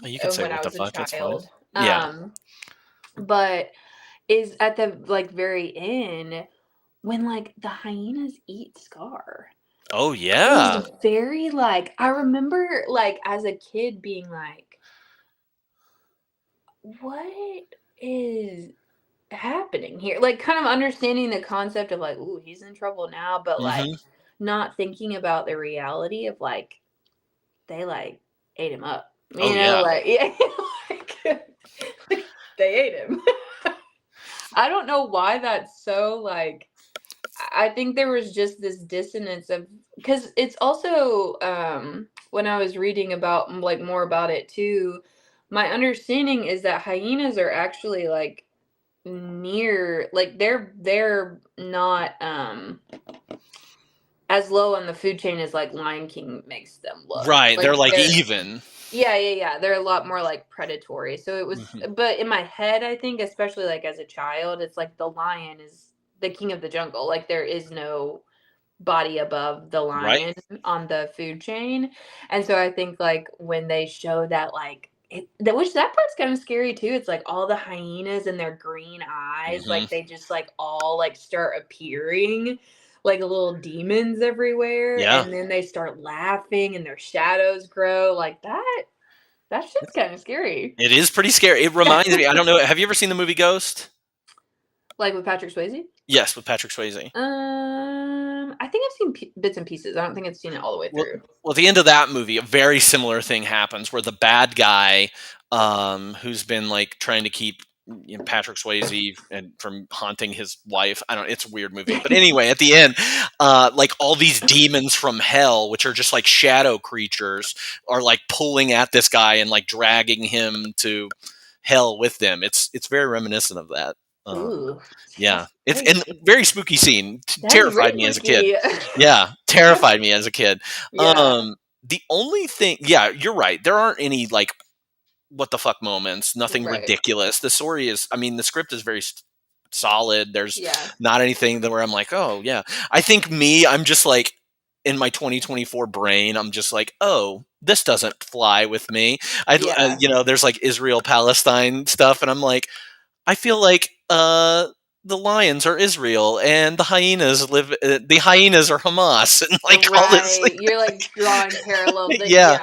You can say When I what the was a fuck. It's fine. child. Yeah. But is at the like very end when like the hyenas eat Scar. Oh It yeah. was very like I remember like as a kid being like, what is happening here? Like kind of understanding the concept of like, ooh, he's in trouble now, but like Hmm. not thinking about the reality of like they like ate him up. Oh yeah. Like yeah, like, like they ate him. I don't know why that's so like I think there was just this dissonance of because it's also when I was reading about like more about it too, my understanding is that hyenas are actually like near like they're not as low on the food chain as like Lion King makes them look. Right. Like They're like they're even. yeah. They're a lot more like predatory. So it was, Hmm. but in my head, I think, especially like as a child, it's like the lion is the king of the jungle. Like there is no body above the Right. lion on the food chain. And so I think like when they show that, like, which that part's kind of scary too. It's like all the hyenas and their green eyes, Hmm. like they just like all like start appearing like little demons everywhere, Yeah. and then they start laughing and their shadows grow like that. That shit's kind of scary. It is pretty scary. It reminds me. I don't know. Have you ever seen the movie Ghost? Like with Patrick Swayze. Yes, with Patrick Swayze. I think I've seen bits and pieces. I don't think I've seen it all the way Well, through. well, at the end of that movie, a very similar thing happens where the bad guy, who's been like trying to keep Patrick Swayze and from haunting his wife. I don't. It's a weird movie, but anyway, at the end, like all these demons from hell, which are just like shadow creatures, are like pulling at this guy and like dragging him to hell with them. It's very reminiscent of that. Ooh, Yeah, that's it's very and spooky. very spooky scene. That is Terrified really me as a kid. spooky. Yeah, terrified me as a kid. Yeah. The only thing, yeah, you're right. There aren't any like what the fuck moments. Nothing Right. ridiculous. The story is, I mean, the script is very solid. There's Yeah. not anything that where I'm like, oh yeah. I think I'm just like in my 2024 brain. I'm just like, oh, this doesn't fly with me. Yeah. There's like Israel Palestine stuff, and I'm like, I feel like the lions are Israel and the hyenas live. The hyenas are Hamas and like all this. Right. You're like drawing parallels. Like, Yeah.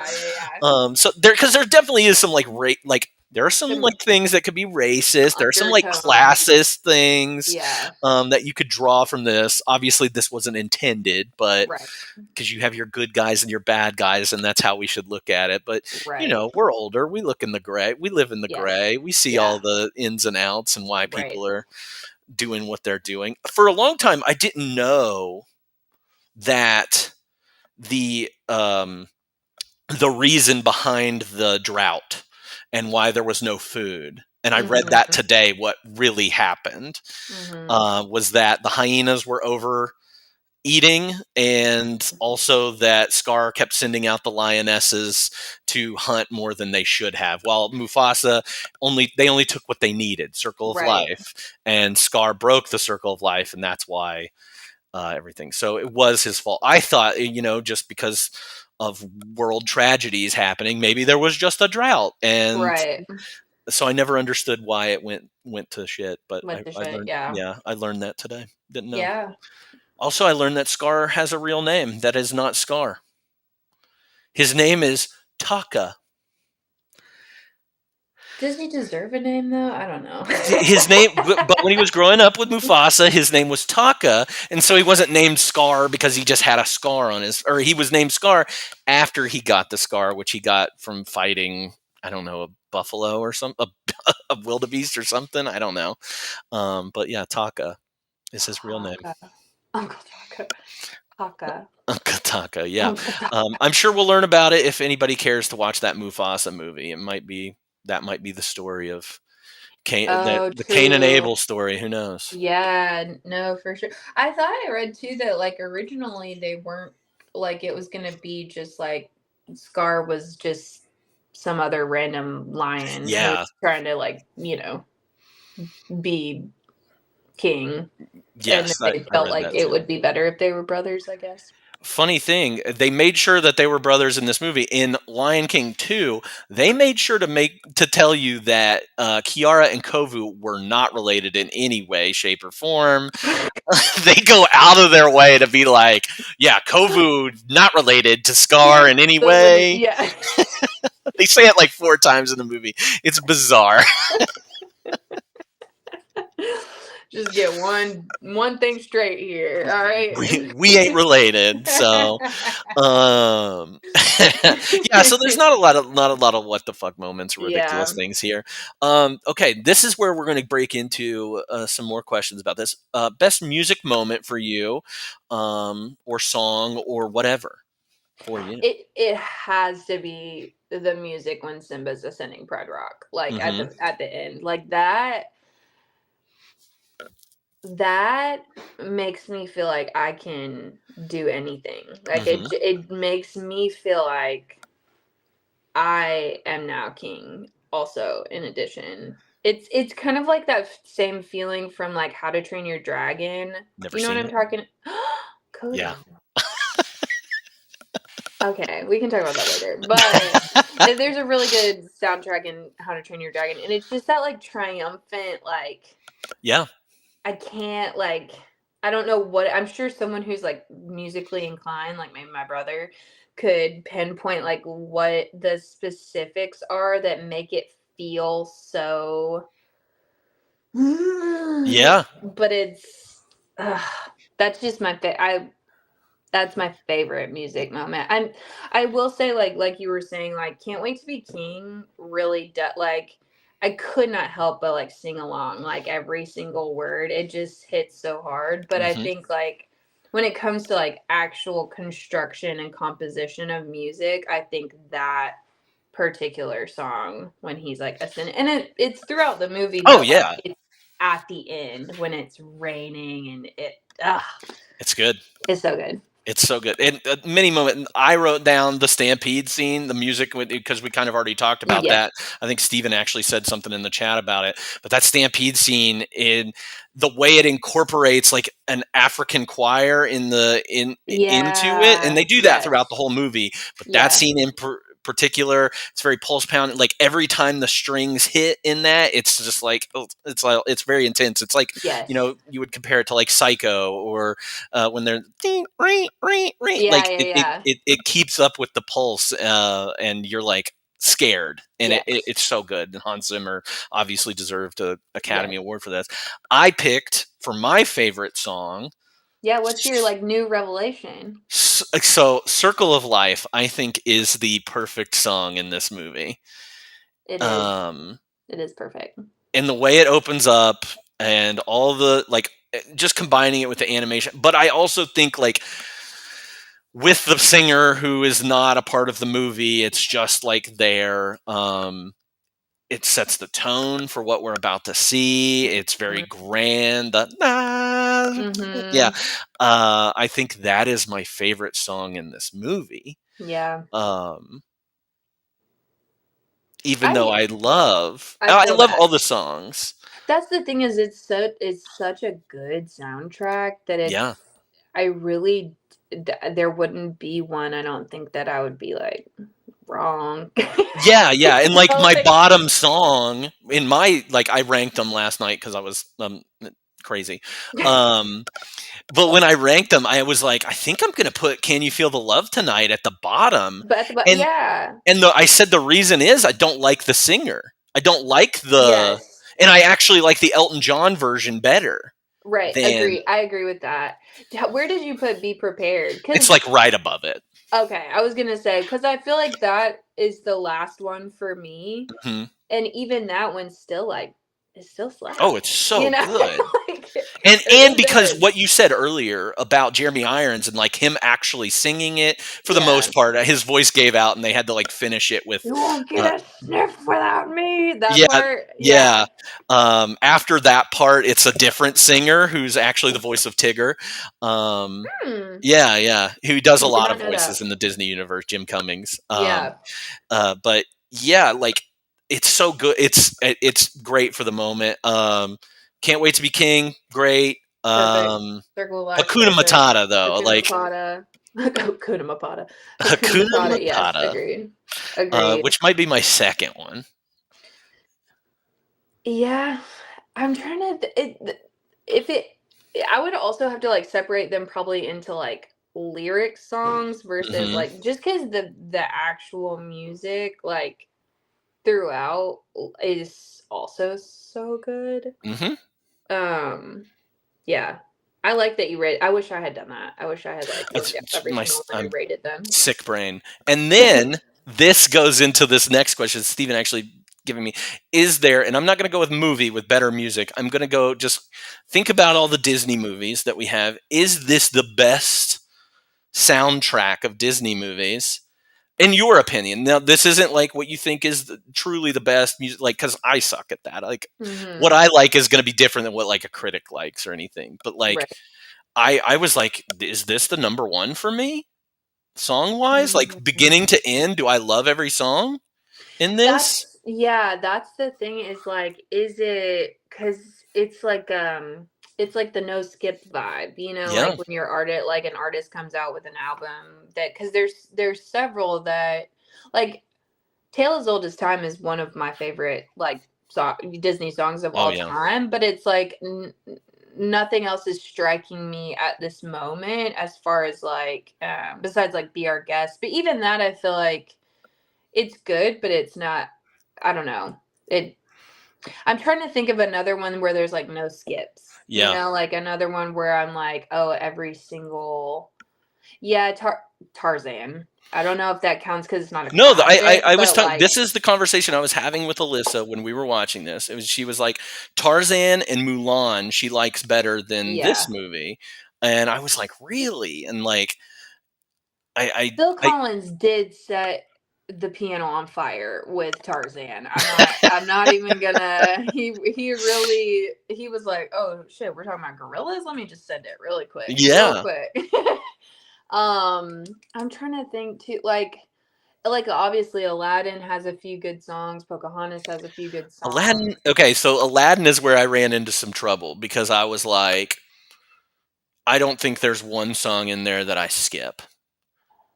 yeah. So because there definitely is some like like there are some Some like things that could be racist. There are some like undertones. classist things Yeah. that you could draw from this. Obviously, this wasn't intended, but Right. because you have your good guys and your bad guys, and that's how we should look at it. But Right. we're older. We look in the gray. We live in the Yes. gray. We see Yeah. all the ins and outs and why Right. people are doing what they're doing. For a long time, I didn't know that the reason behind the drought and why there was no food. And I read that Mhm. today. What really happened Mhm. was that the hyenas were overeating, and also that Scar kept sending out the lionesses to hunt more than they should have. While Mufasa only took what they needed, circle of Right. life, and Scar broke the circle of life, and that's why everything. So it was his fault. I thought, just because of world tragedies happening, maybe there was just a drought, and Right. so I never understood why it went to shit. But With the I shit. learned, Yeah. yeah, I learned that today. Didn't know. Yeah. Also, I learned that Scar has a real name that is not Scar. His name is Taka. Does he deserve a name though? I don't know. His name, but when he was growing up with Mufasa, his name was Taka, and so he wasn't named Scar because he just had a scar on his, or he was named Scar after he got the scar, which he got from fighting, I don't know, a buffalo or something, a wildebeest or something, I don't know. But yeah, Taka is his real name. Taka. Uncle Taka. Taka. Uncle Taka, yeah. Uncle Taka. I'm sure we'll learn about it if anybody cares to watch that Mufasa movie. That might be the story of Cain, Oh, the Cain and true. Abel story. Who knows? Yeah, no, for sure. I thought I read too that like originally they weren't like it was gonna be just like Scar was just some other random lion who Yeah. was trying to like, be king. Yes, And I they felt read like that it too. would be better if they were brothers, I guess. Funny thing, they made sure that they were brothers in this movie. In Lion King 2, they made sure to tell you that Kiara and Kovu were not related in any way, shape, or form. They go out of their way to be like, yeah, Kovu not related to Scar in any way. Yeah. They say it like 4 times in the movie. It's bizarre. Just get one thing straight here, all right? We ain't related, so yeah. So there's not a lot of what the fuck moments, or ridiculous Yeah. things here. Okay, this is where we're going to break into some more questions about this. Best music moment for you, or song, or whatever for you. It has to be the music when Simba's ascending Pride Rock, like Mhm. at the end, like that makes me feel like I can do anything. Like Mhm. it makes me feel like I am now king. Also, in addition, it's kind of like that same feeling from like How to Train Your Dragon. Never You know what seen I'm it. talking? Cody. Yeah. Okay, we can talk about that later. But there's a really good soundtrack in How to Train Your Dragon, and it's just that like triumphant, like Yeah. I can't like I don't know what I'm sure someone who's like musically inclined, like maybe my brother, could pinpoint like what the specifics are that make it feel so Yeah. but it's that's just my that's my favorite music moment. I will say like you were saying like Can't Wait to Be King really like I could not help but like sing along like every single word. It just hits so hard, but I Mhm. think like when it comes to like actual construction and composition of music, I think that particular song when he's like ascending and it's throughout the movie, Oh but yeah, like it's at the end when it's raining and it's good. it's so good. It's so good. And many moments, I wrote down the Stampede scene, the music, because we kind of already talked about Yeah. that. I think Steven actually said something in the chat about it. But that Stampede scene, in the way it incorporates like an African choir into it, and they do that throughout the whole movie. But Yeah. that scene in particular, it's very pulse pounding. Like every time the strings hit in that, it's just like it's very intense. It's like Yes. you would compare it to like Psycho, or when they're Yeah. it keeps up with the pulse, and you're like scared, and Yes. it's so good. And Hans Zimmer obviously deserved an Academy Award for this. I picked for my favorite song. Yeah, what's your like new revelation? So Circle of Life, I think, is the perfect song in this movie. It is. It is perfect. And the way it opens up, and all the like, just combining it with the animation. But I also think like with the singer who is not a part of the movie, it's just like there. It sets the tone for what we're about to see. It's very grand. Yeah. I think that is my favorite song in this movie. Yeah. Even though I love all the songs. That's the thing is it's such a good soundtrack that it's I really there wouldn't be one I don't think that I would be like wrong. Yeah, and like my bottom song in my I ranked them last night because I was crazy. But when I ranked them, I was like, I think I'm gonna put "Can You Feel the Love Tonight" at the bottom. But and I said the reason is I don't like the singer. I don't like the, Yes. and I actually like the Elton John version better. Right. Than Agree. I agree with that. Where did you put Be Prepared? it's Because like right above it. okay, I was gonna say because I feel like that is the last one for me, Mhm. and even that one still like it still slaps. Oh, it's so good. Like, And it really because does. what you said earlier about Jeremy Irons and like him actually singing it, for the Yeah. most part, his voice gave out and they had to like finish it with You won't get uh, a sniff without me. That yeah, part. yeah. After that part, it's a different singer who's actually the voice of Tigger. Hmm. Yeah, who does a I did lot not of know voices that. in the Disney universe, Jim Cummings. Yeah. But yeah, like it's so good. It's great for the moment. Can't Wait to Be King, great. Perfect. Circle of Life. Hakuna Perfect. Matata though, Hakuna like Matata. Hakuna Matata. Hakuna Hakuna Matata. Yes. Matata, Agreed. Agreed. which might be my second one. Yeah. I'm trying to. If it. I would also have to like separate them probably into like lyric songs versus Mhm. like just because the actual music like throughout is also so good. Mhm. Yeah. I like that you rate. I wish I had done that. I wish I had like wrote down It's every my single one I'm and rated them. sick brain. And then this goes into this next question. Stephen actually giving me, is there, and I'm not going to go with movie with better music. I'm going to go just think about all the Disney movies that we have. Is this the best soundtrack of Disney movies? In your opinion, now this isn't like what you think is truly the best music, like because I suck at that. Like what I like is going to be different than what like a critic likes or anything. But like Right. I was like, is this the number one for me, song wise? Like beginning Mhm. to end, do I love every song in this? That's the thing is like, is it because it's like the no skip vibe, you know, Yeah. like when your artist like an artist comes out with an album that because there's several that like Tale as Old as Time is one of my favorite like Disney songs of Oh all yeah. time, but it's like nothing else is striking me at this moment as far as like besides like Be Our Guest. But even that, I feel like it's good, but it's not. I don't know. It. I'm trying to think of another one where there's like no skips. You Yeah. know, like another one where I'm like, oh, every single. Yeah, Tarzan. I don't know if that counts because it's not a No, classic, I was but talking. like, This is the conversation I was having with Alyssa when we were watching this. It was she was like Tarzan and Mulan she likes better than this yeah. movie, and I was like, really? And like I Phil I Collins did set the piano on fire with Tarzan. I'm not even gonna he really he was like, "Oh shit, we're talking about gorillas? Let me just send it really quick. Real yeah. quick." I'm trying to think too like obviously Aladdin has a few good songs, Pocahontas has a few good Aladdin. songs. Okay, so Aladdin is where I ran into some trouble because I was like, I don't think there's one song in there that I skip.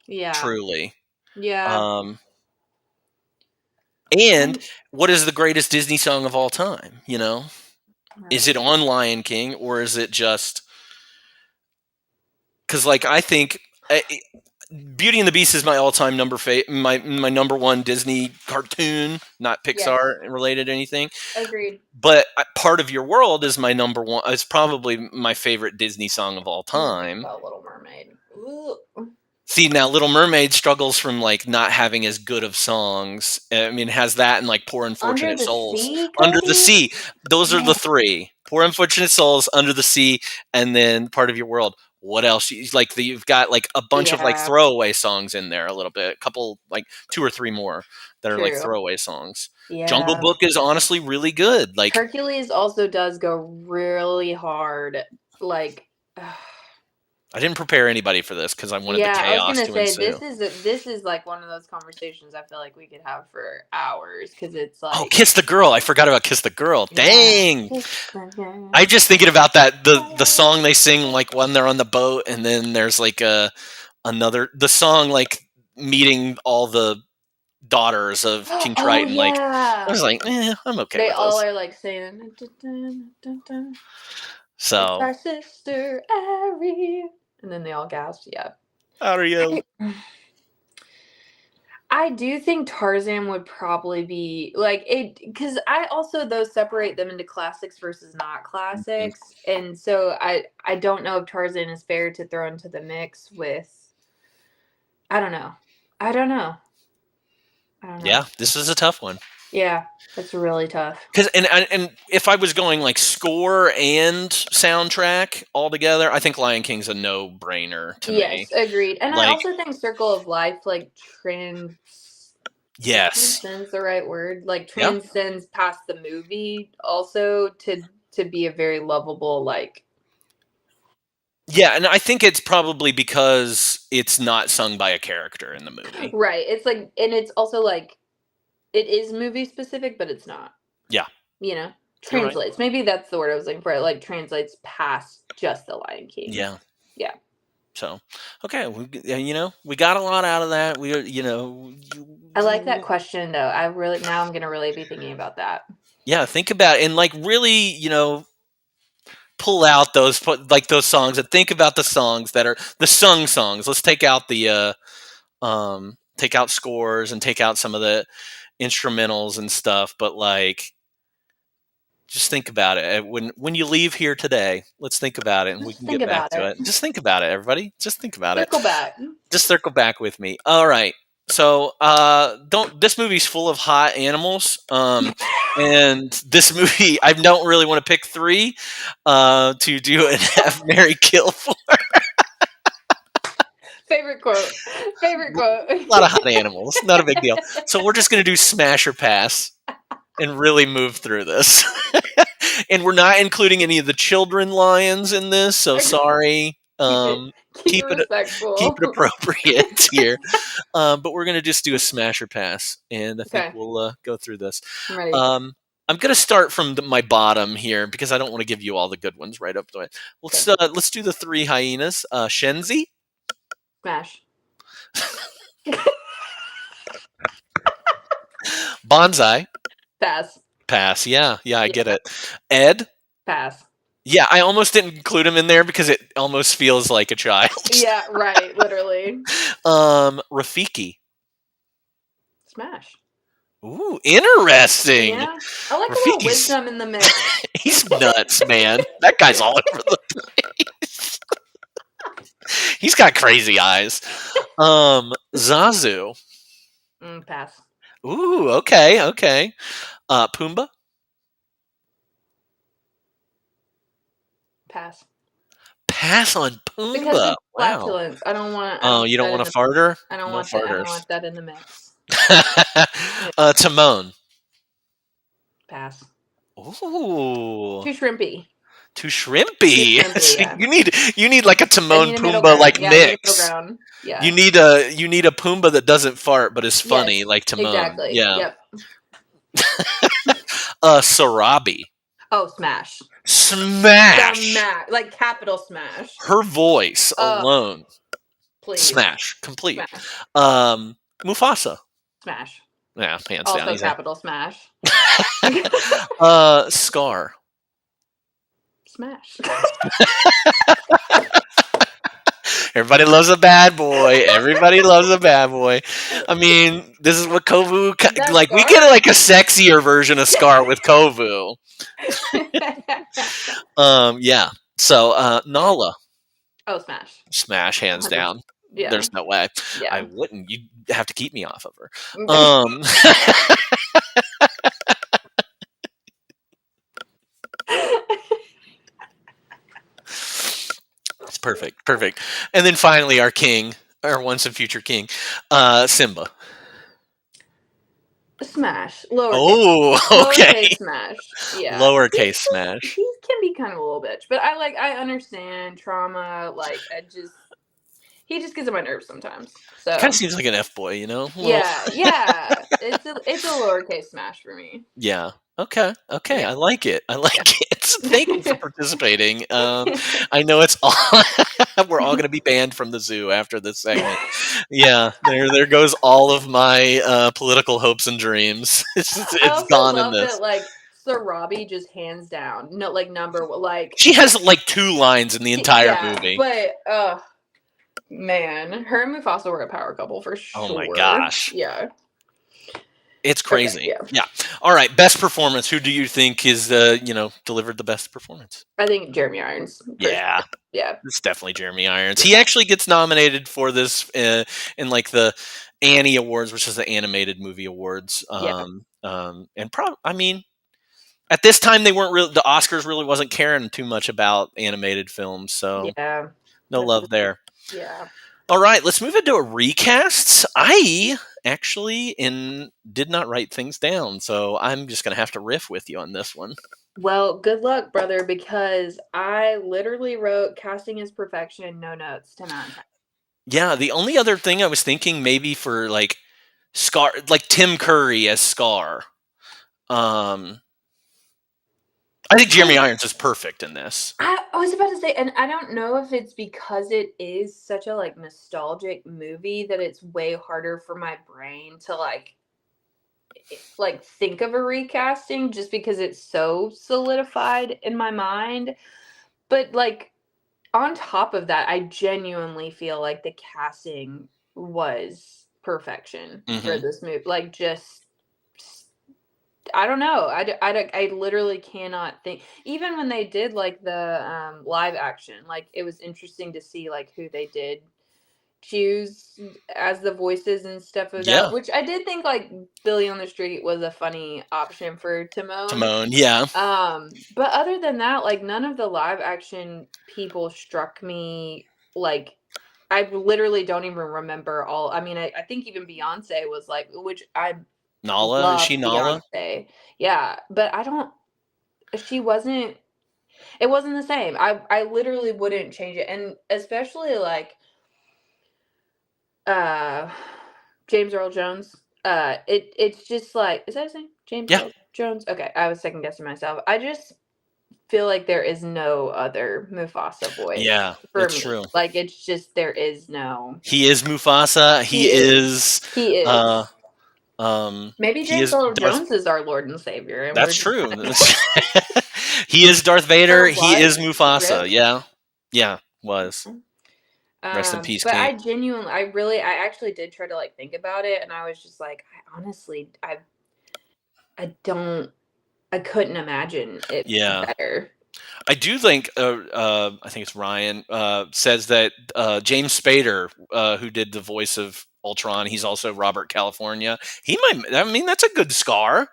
Yeah. Truly. Yeah. Um, and I'm what is the greatest Disney song of all time? You know, is right. it on Lion King or is it just because like I think Beauty and the Beast is my all-time my number one Disney cartoon, not Yes. Pixar related anything. Agreed. But Part of Your World is my number one. It's probably my favorite Disney song of all What time. about Little Mermaid? Ooh. See, now Little Mermaid struggles from like not having as good of songs. I mean, it has that and like Poor Under Unfortunate the Souls. Sea, Under the Cody? Sea. Those are the Man. three. Poor Unfortunate Souls, Under the Sea, and then Part of Your World. What else? Like you've got like a bunch of like Yeah, throwaway songs in there, a little bit, a couple like two or three more that are like true. throwaway songs. Jungle Yeah. Book is honestly really good. Like Hercules also does go really hard. Like, I didn't prepare anybody for this because I wanted the yeah, I was chaos gonna to say ensue. this is like one of those conversations I feel like we could have for hours because it's Oh, like, Kiss the Girl! I forgot about Kiss the Girl. yeah. Dang! I just thinking about that the song they sing like when they're on the boat, and then there's like another the song like meeting all the daughters of King Oh Triton. Like I yeah, was like, I'm okay they with all this. are like saying, "It's So our sister Ari," and then they all gasp. Yeah. Ariel. I do think Tarzan would probably be like it because I also though separate them into classics versus not classics, and so I don't know if Tarzan is fair to throw into the mix with. I don't know. I don't know. I don't know. Yeah, this is a tough one. Yeah, that's really tough. Because and if I was going like score and soundtrack all together, I think Lion King's a no brainer to me. Yes, agreed. And I Like- also think Circle of Life like Yes. transcends the right word. Like Yeah. transcends past the movie also to be a very lovable like. Yeah, and I think it's probably because it's not sung by a character in the movie. Right. It's like, and it's also like, it is movie specific, but it's not. Yeah. You know, You're right. translates. Maybe that's the word I was looking for. It like translates past just the Lion King. Yeah. Yeah. So, okay, we got a lot out of that. I like that question though. I'm gonna really be thinking about that. Yeah, think about it and like really, pull out those songs and think about the songs that are the sung songs. Let's take out the take out scores and take out some of the instrumentals and stuff, but like just think about it. When you leave here today, let's think about it and we Just can think get back about to it. it. Just think about it, everybody. Just think about it. Circle back. Just circle back with me. All right. So this movie's full of hot animals. And this movie I don't really want to pick 3 to do and have Mary kill for. Favorite quote. Favorite quote. A lot of hot animals. Not a big deal. So we're just gonna do smash or pass and really move through this. And we're not including any of the children lions in this, so sorry. Keep it respectful. Keep it appropriate here. But we're going to just do a smash or pass, and I think Okay. we'll go through this. I'm ready. I'm going to start from my bottom here because I don't want to give you all the good ones right up to it. Let's do the 3 hyenas. Shenzi, Smash. Bonsai, Pass. pass. Yeah, I get it. Ed, Pass. yeah, I almost didn't include him in there because it almost feels like a child. Yeah, right. Literally. Rafiki. Smash. Ooh, interesting. Yeah. I like a little Rafiki's- wisdom in the mix. He's nuts, man. That guy's all over the place. He's got crazy eyes. Zazu. Pass. Ooh, okay. Pumbaa. Pass. Pass on Because Pumbaa. of Wow. flatulence. I don't want. Oh, you don't want a farter? I don't No want that. I don't farters. want that in the mix. Timon. Pass. Ooh, Too shrimpy. too shrimpy. Too shrimpy, yeah. You need like a I Timon need a middle Pumbaa ground. like Yeah, I need a mix. middle ground. Yeah. You need a Pumbaa that doesn't fart but is funny Yes, like Timon. Exactly. Yeah. Yep. Sarabi. Oh, smash. Smash. Smash. Like capital smash. Her voice alone. Please. Smash. Complete. Smash. Mufasa. Smash. Yeah, hands Also down. He's capital smash. Scar. Smash. Everybody loves a bad boy. Everybody loves a bad boy. I mean, this is what Kovu That like. We Scar? get like a sexier version of Scar with Kovu. Yeah. So Nala, Oh, smash. smash hands down. Yeah. There's no way. Yeah. I wouldn't. You'd have to keep me off of her. It's perfect. And then finally, our king, our once and future king, Simba. Smash. Lowercase. Oh, okay. Lowercase smash. Yeah. Lowercase smash. He can be kind of a little bitch, but I understand trauma. Like he just gets on my nerves sometimes. So Kind of seems like an F boy, you know? yeah. It's a lowercase smash for me. Yeah. Okay. Yeah. I like it. Thank you for participating. I know it's all. We're all going to be banned from the zoo after this segment. Yeah, there goes all of my political hopes and dreams. I It's also gone in love this. that like Sarabi just hands down. No, like number like She has like 2 lines in the entire yeah, movie. But Man, her and Mufasa were a power couple for sure. Oh my gosh. Yeah. It's crazy. yeah. Yeah. All right. Best performance. Who do you think is delivered the best performance? I think Jeremy Irons. Yeah. Yeah. It's definitely Jeremy Irons. He actually gets nominated for this in like the Annie Awards, which is the animated movie awards. I mean, at this time the Oscars really wasn't caring too much about animated films, so Yeah. no love there. Yeah. All right, let's move into a recasts. I actually did not write things down, so I'm just going to have to riff with you on this one. Well, good luck, brother, because I literally wrote casting is perfection, no notes, 10 out of 10. Yeah, the only other thing I was thinking maybe for like Scar, like Tim Curry as Scar. I think Jeremy Irons is perfect in this. I was about to say, and I don't know if it's because it is such a like nostalgic movie that it's way harder for my brain to like think of a recasting just because it's so solidified in my mind. But like on top of that, I genuinely feel like the casting was perfection for this movie. Like just I don't know. I literally cannot think. Even when they did like the live action, like it was interesting to see like who they did choose as the voices and stuff of that. Which I did think like Billy on the Street was a funny option for Timon. Timon, yeah. But other than that, like none of the live action people struck me like. I literally don't even remember all. I mean, I think even Beyonce was like, which I. Nala? Is she Nala? Beyonce. Yeah, but I don't. She wasn't. It wasn't the same. I literally wouldn't change it, and especially like, James Earl Jones. It's just like, is that his name? James Earl Jones. Okay, I was second guessing myself. I just feel like there is no other Mufasa voice. Yeah, that's true. Like it's just there is no. He is Mufasa. He is. Maybe James Earl Jones is our Lord and Savior. And that's true. He is Darth Vader. He is Mufasa. Really? Yeah, was. Rest in peace, but King. I genuinely, I actually did try to like think about it, and I was just like, I couldn't imagine it better. I do think, I think it's Ryan, says that James Spader, who did the voice of Ultron, he's also Robert California. That's a good Scar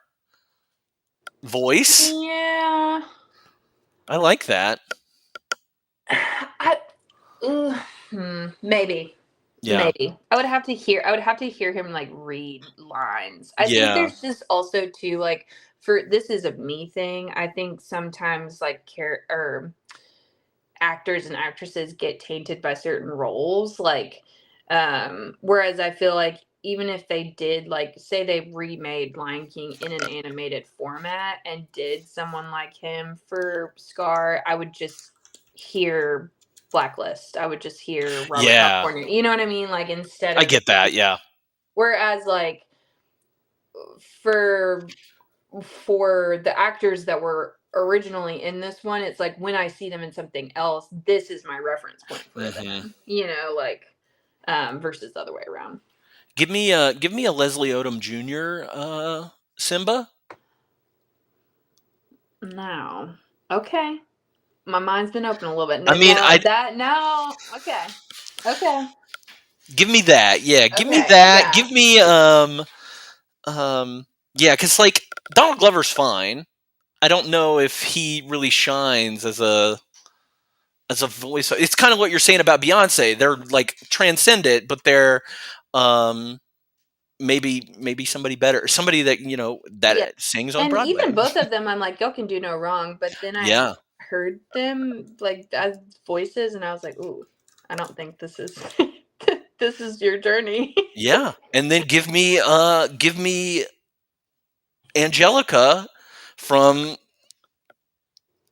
voice. Yeah. I like that. Maybe. Yeah. Maybe. I would have to hear him like read lines. I think there's just also too like this is a me thing. I think sometimes like actors and actresses get tainted by certain roles. Like, whereas I feel like even if they did like say they remade Lion King in an animated format and did someone like him for Scar, I would just hear Blacklist. I would just hear Robert California. You know what I mean? Like instead of I get that, yeah. Whereas like for the actors that were originally in this one, it's like when I see them in something else, this is my reference point for them. You know, like versus the other way around. Give me a Leslie Odom Jr. Simba. No. Okay. My mind's been open a little bit. Okay. Give me that. Yeah, give me that. Yeah. Give me yeah, cuz like Donald Glover's fine. I don't know if he really shines as a voice. It's kind of what you're saying about Beyonce. They're like transcendent, but they're maybe somebody better, somebody that that sings on Broadway. And even both of them, I'm like, y'all can do no wrong. But then I heard them like as voices, and I was like, ooh, I don't think this is this is your journey. Yeah, and then give me Angelica from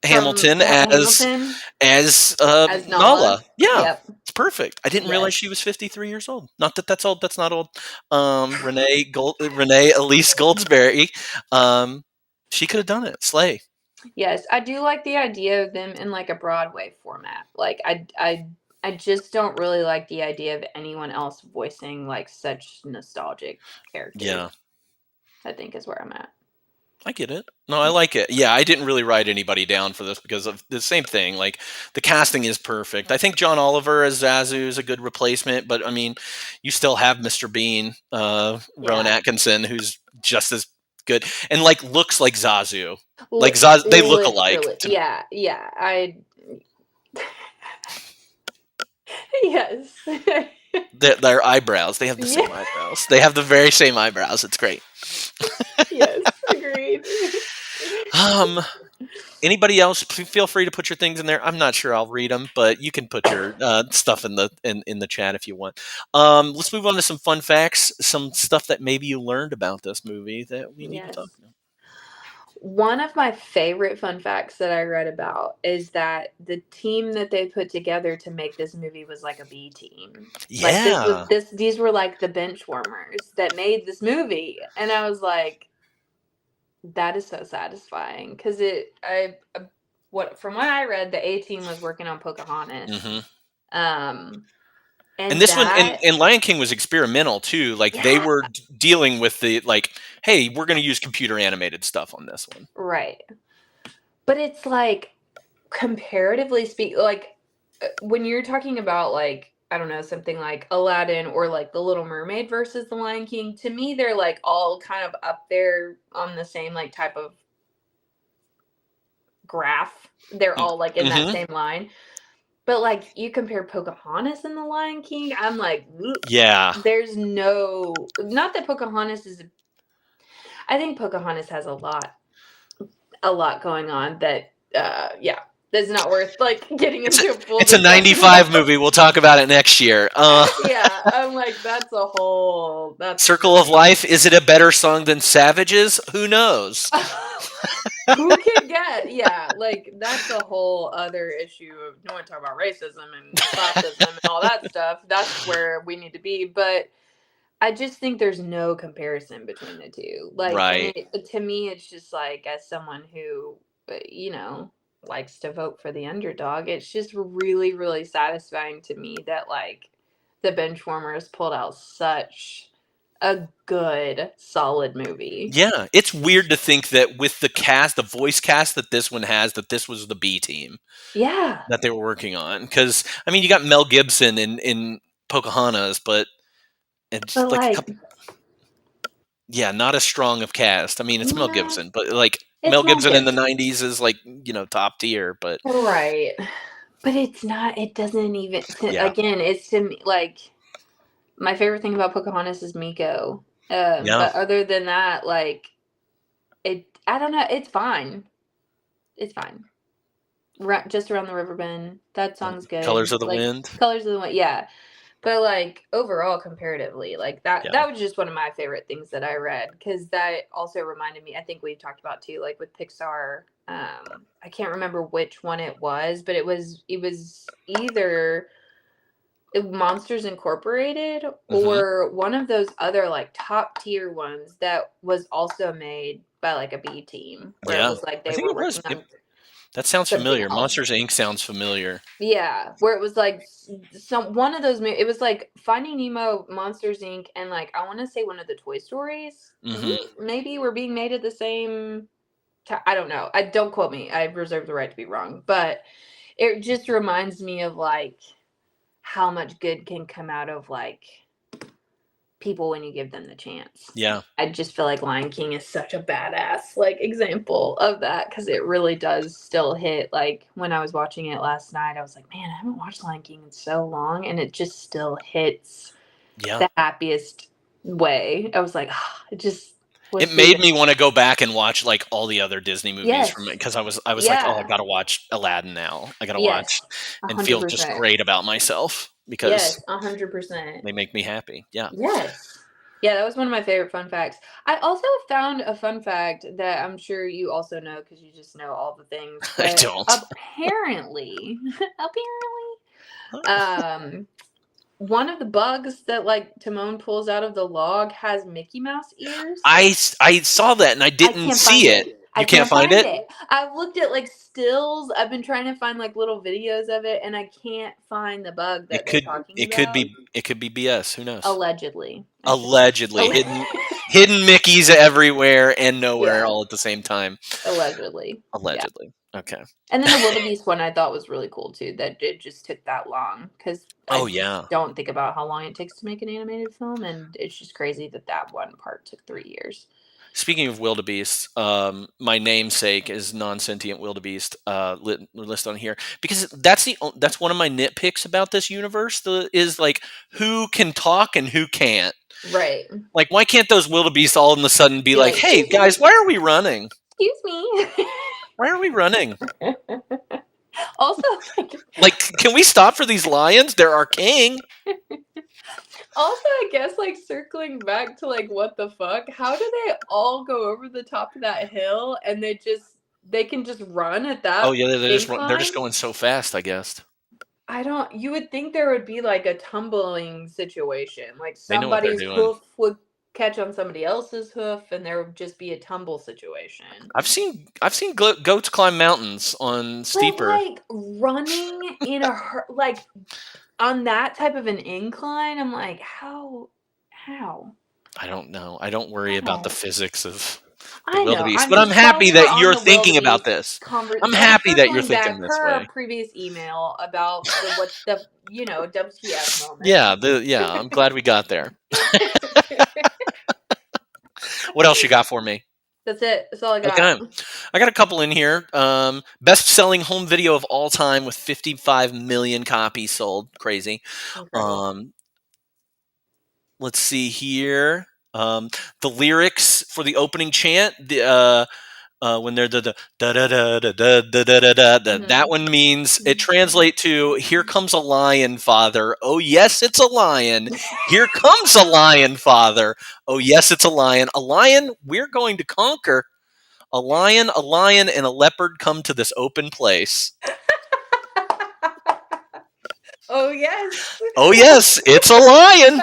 Hamilton as Nala. Yeah, it's perfect. I didn't realize she was 53 years old. Not that that's old. That's not old. Renee Elise Goldsberry. She could have done it. Slay. Yes, I do like the idea of them in like a Broadway format. Like I I just don't really like the idea of anyone else voicing like such nostalgic characters. Yeah. I think is where I'm at. I get it. No, I like it. Yeah, I didn't really write anybody down for this because of the same thing. Like, the casting is perfect. I think John Oliver as Zazu is a good replacement, but I mean, you still have Mr. Bean, Rowan Atkinson, who's just as good and like looks like Zazu. Like Zazu, they look alike. Literally. Yeah. Yes. Their eyebrows, they have the same eyebrows. They have the very same eyebrows. It's great. Yes, agreed. Anybody else? Feel free to put your things in there. I'm not sure I'll read them, but you can put your stuff in the chat if you want. Let's move on to some fun facts, some stuff that maybe you learned about this movie that we need to talk about. One of my favorite fun facts that I read about is that the team that they put together to make this movie was like a B team. Yeah. Like these were like the bench warmers that made this movie. And I was like, that is so satisfying. Because from what I read, the A team was working on Pocahontas. Mm-hmm. And this one, and Lion King was experimental too. Like they were dealing with the like, hey, we're going to use computer animated stuff on this one, right? But it's like, comparatively speaking, like when you're talking about like, I don't know, something like Aladdin or like The Little Mermaid versus The Lion King. To me, they're like all kind of up there on the same like type of graph. They're all like in that same line. But, like, you compare Pocahontas and The Lion King, I'm like, yeah. There's no... Not that Pocahontas is... I think Pocahontas has a lot going on that, that's not worth, like, getting into a full... It's a 95 movie. We'll talk about it next year. Yeah, I'm like, that's a whole... Circle of Life, is it a better song than Savages? Who knows? Who can get? Yeah, like that's a whole other issue of no one talk about racism and classism and all that stuff. That's where we need to be. But I just think there's no comparison between the two. Like, right. To me, it's just like, as someone who, likes to vote for the underdog, it's just really, really satisfying to me that like the Benchwarmers pulled out such a good, solid movie. Yeah, it's weird to think that with the cast, the voice cast that this one has, that this was the B team. Yeah. That they were working on. Because, I mean, you got Mel Gibson in Pocahontas, but it's like a couple... Yeah, not as strong of cast. I mean, it's Mel Gibson, but like Mel Gibson in the 90s is like, top tier, but... Right. But it's not, it doesn't even... Again, it's to me, like... My favorite thing about Pocahontas is Miko. But other than that, like, I don't know. It's fine. It's fine. Just Around the River Bend. That song's good. Colors of the Wind. Colors of the Wind, yeah. But, like, overall, comparatively, like, that was just one of my favorite things that I read. Because that also reminded me, I think we've talked about, too, like, with Pixar. I can't remember which one it was, but it was either... Monsters Incorporated or one of those other like top tier ones that was also made by like a B team where it was like they were working on that sounds familiar. Monsters Inc. sounds familiar. Yeah, where it was like one of those it was like Finding Nemo, Monsters Inc. and like I want to say one of the Toy Stories maybe were being made at the same time. I don't know. Don't quote me. I reserve the right to be wrong, but it just reminds me of like how much good can come out of like people when you give them the chance. Yeah. I just feel like Lion King is such a badass like example of that because it really does still hit. Like when I was watching it last night, I was like, man, I haven't watched Lion King in so long and it just still hits the happiest way. I was like, it just it made me want to go back and watch like all the other Disney movies from it because I was like, oh, I gotta watch Aladdin now. I gotta watch and 100%. Feel just great about myself because 100%. They make me happy. Yeah. Yes. Yeah, that was one of my favorite fun facts. I also found a fun fact that I'm sure you also know because you just know all the things. I don't. Apparently, one of the bugs that like Timon pulls out of the log has Mickey Mouse ears. I saw that and I didn't see it. I can't find it? I've looked at like stills. I've been trying to find like little videos of it, and I can't find the bug that It they're could talking it could about. be it could be BS. Who knows? Allegedly. Allegedly Alle- hidden Mickeys everywhere and nowhere Yeah. all at the same time. Allegedly. Yeah. Allegedly. Okay. And then the wildebeest one I thought was really cool too. That it just took that long because Oh I yeah. don't think about how long it takes to make an animated film, and it's just crazy that one part took 3 years. Speaking of wildebeest, my namesake is non-sentient wildebeest list on here because that's one of my nitpicks about this universe. Is like who can talk and who can't. Right. Like, why can't those wildebeest all of a sudden be like, "Hey "Excuse me." guys, why are we running? Excuse me. Why are we running? Also, Like, can we stop for these lions? They're our king." I guess like circling back to like what the fuck? How do they all go over the top of that hill and they can just run at that? Oh yeah, they're just incline? going so fast, I guess. You would think there would be like a tumbling situation, like They know what they're somebody's doing. hoof would catch on somebody else's hoof and there would just be a tumble situation. I've seen goats climb mountains on steeper. But like running in like on that type of an incline, I'm like, how? I don't know. I don't worry about the physics of the I know. wildebeest, but I'm happy that you're thinking about this. I'm happy that you're thinking this per way. our previous email about what's the WTF moment. Yeah, I'm glad we got there. What else you got for me? That's it. That's all I got. Okay. I got a couple in here. Best-selling home video of all time with 55 million copies sold. Crazy. Incredible. Let's see here. The lyrics for the opening chant, when they're the da da da da da da da da da, that one means it translates to "Here comes a lion, father. Oh yes, it's a lion. Here comes a lion, father. Oh yes, it's a lion. A lion we're going to conquer. A lion, and a leopard come to this open place. Oh yes. Oh yes, it's a lion.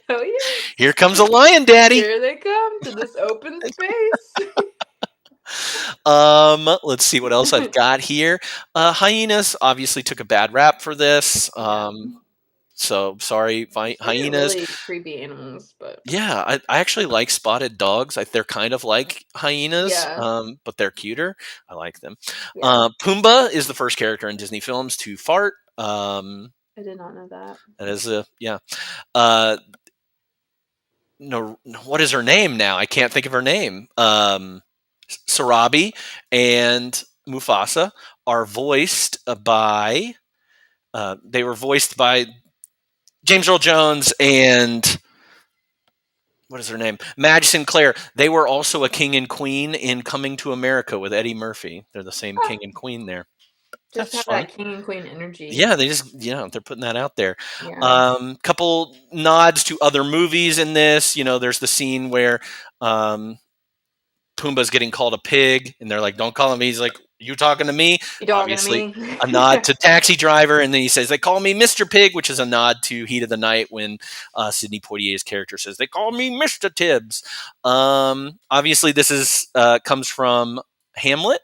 Oh yes. Here comes a lion, daddy. Here they come to this open space. Let's see what else I've got here. Hyenas obviously took a bad rap for this. So sorry, hyenas. Really creepy animals, but yeah, I actually like spotted dogs. They're kind of like hyenas, Yeah. But they're cuter. I like them. Yeah. Pumbaa is the first character in Disney films to fart. I did not know that. That is yeah. No, what is her name now? I can't think of her name. Sarabi and Mufasa are voiced by. They were voiced by James Earl Jones and what is her name? Madge Sinclair. They were also a king and queen in Coming to America with Eddie Murphy. They're the same king and queen there. Just That's have fun. that king and queen energy. Yeah, they're putting that out there. Yeah. Couple nods to other movies in this. There's the scene where Pumbaa's getting called a pig, and they're like, "Don't call him." He's like, "You talking to me?" You talking Obviously, to me? a nod to Taxi Driver, and then he says, "They call me Mr. Pig," which is a nod to Heat of the Night when Sidney Poitier's character says, "They call me Mr. Tibbs." Obviously, this is comes from Hamlet.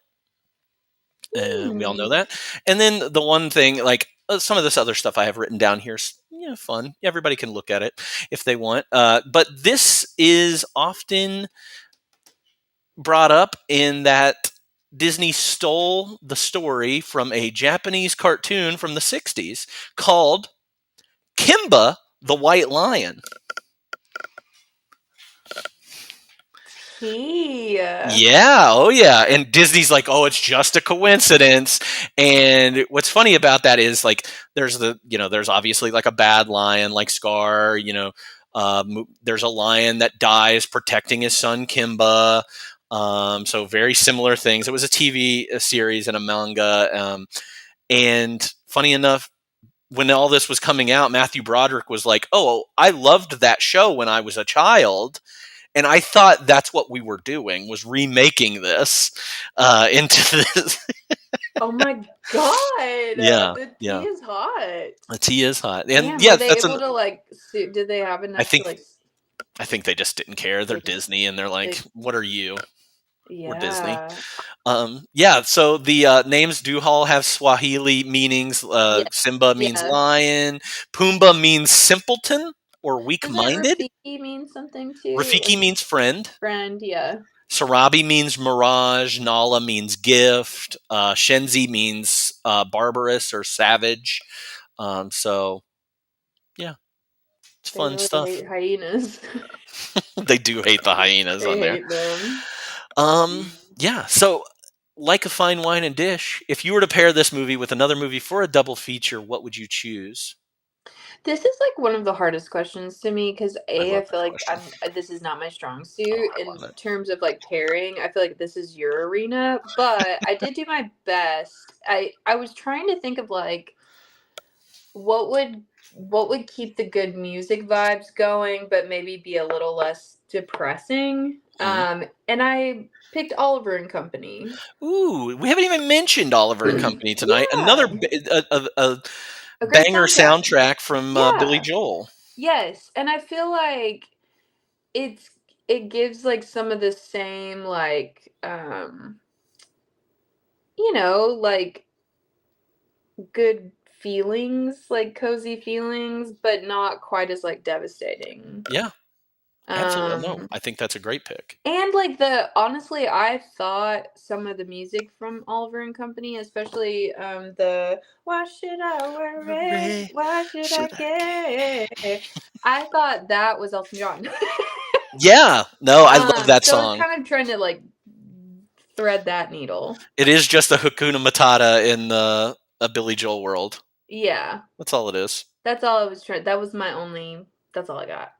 We all know that. And then the one thing, like some of this other stuff I have written down here is fun. Everybody can look at it if they want. But this is often brought up in that Disney stole the story from a Japanese cartoon from the 60s called Kimba the White Lion. Yeah, oh yeah. And Disney's like, "Oh, it's just a coincidence." And what's funny about that is like there's obviously like a bad lion like Scar, there's a lion that dies protecting his son Kimba. So very similar things. It was a TV series and a manga. And funny enough, when all this was coming out, Matthew Broderick was like, "Oh, I loved that show when I was a child. And I thought that's what we were doing, was remaking this into this." Oh my god! Yeah, the yeah. tea is hot. The tea is hot, Damn, and were they that's able to like? Did they have enough? I think to, like, I think they just didn't care. They're Disney, and they're like, "What are you? We're Disney." Yeah. So the names do all have Swahili meanings. Simba means Yeah. lion. Pumbaa means simpleton or Doesn't weak-minded. Rafiki mean something too? Rafiki means friend. Friend, yeah. Sarabi means mirage. Nala means gift. Shenzi means barbarous or savage. So, yeah, it's They fun really stuff. hate hyenas. They do hate the hyenas They on there. hate them. Yeah. So, like a fine wine and dish, if you were to pair this movie with another movie for a double feature, what would you choose? This is like one of the hardest questions to me because I I love feel that like question. this is not my strong suit I in love it. terms of like pairing. I feel like this is your arena, but I did do my best. I was trying to think of like what would keep the good music vibes going, but maybe be a little less depressing. Mhm. And I picked Oliver and Company. Ooh, we haven't even mentioned Oliver and Company tonight. Yeah. Another A great banger soundtrack from Billy Yeah. Joel. Yes, and I feel like it gives like some of the same like like good feelings, like cozy feelings, but not quite as like devastating. Yeah, absolutely. No, Um I think that's a great pick. and like honestly, I thought some of the music from Oliver and Company, especially the why should I worry? Why should I care? I thought that was Elton John. Yeah, no, I love that So I was song. kind of trying to like thread that needle. It is just a Hakuna Matata in a Billy Joel world. Yeah, That's all it is. that's all I was trying. That was my only. That's all I got.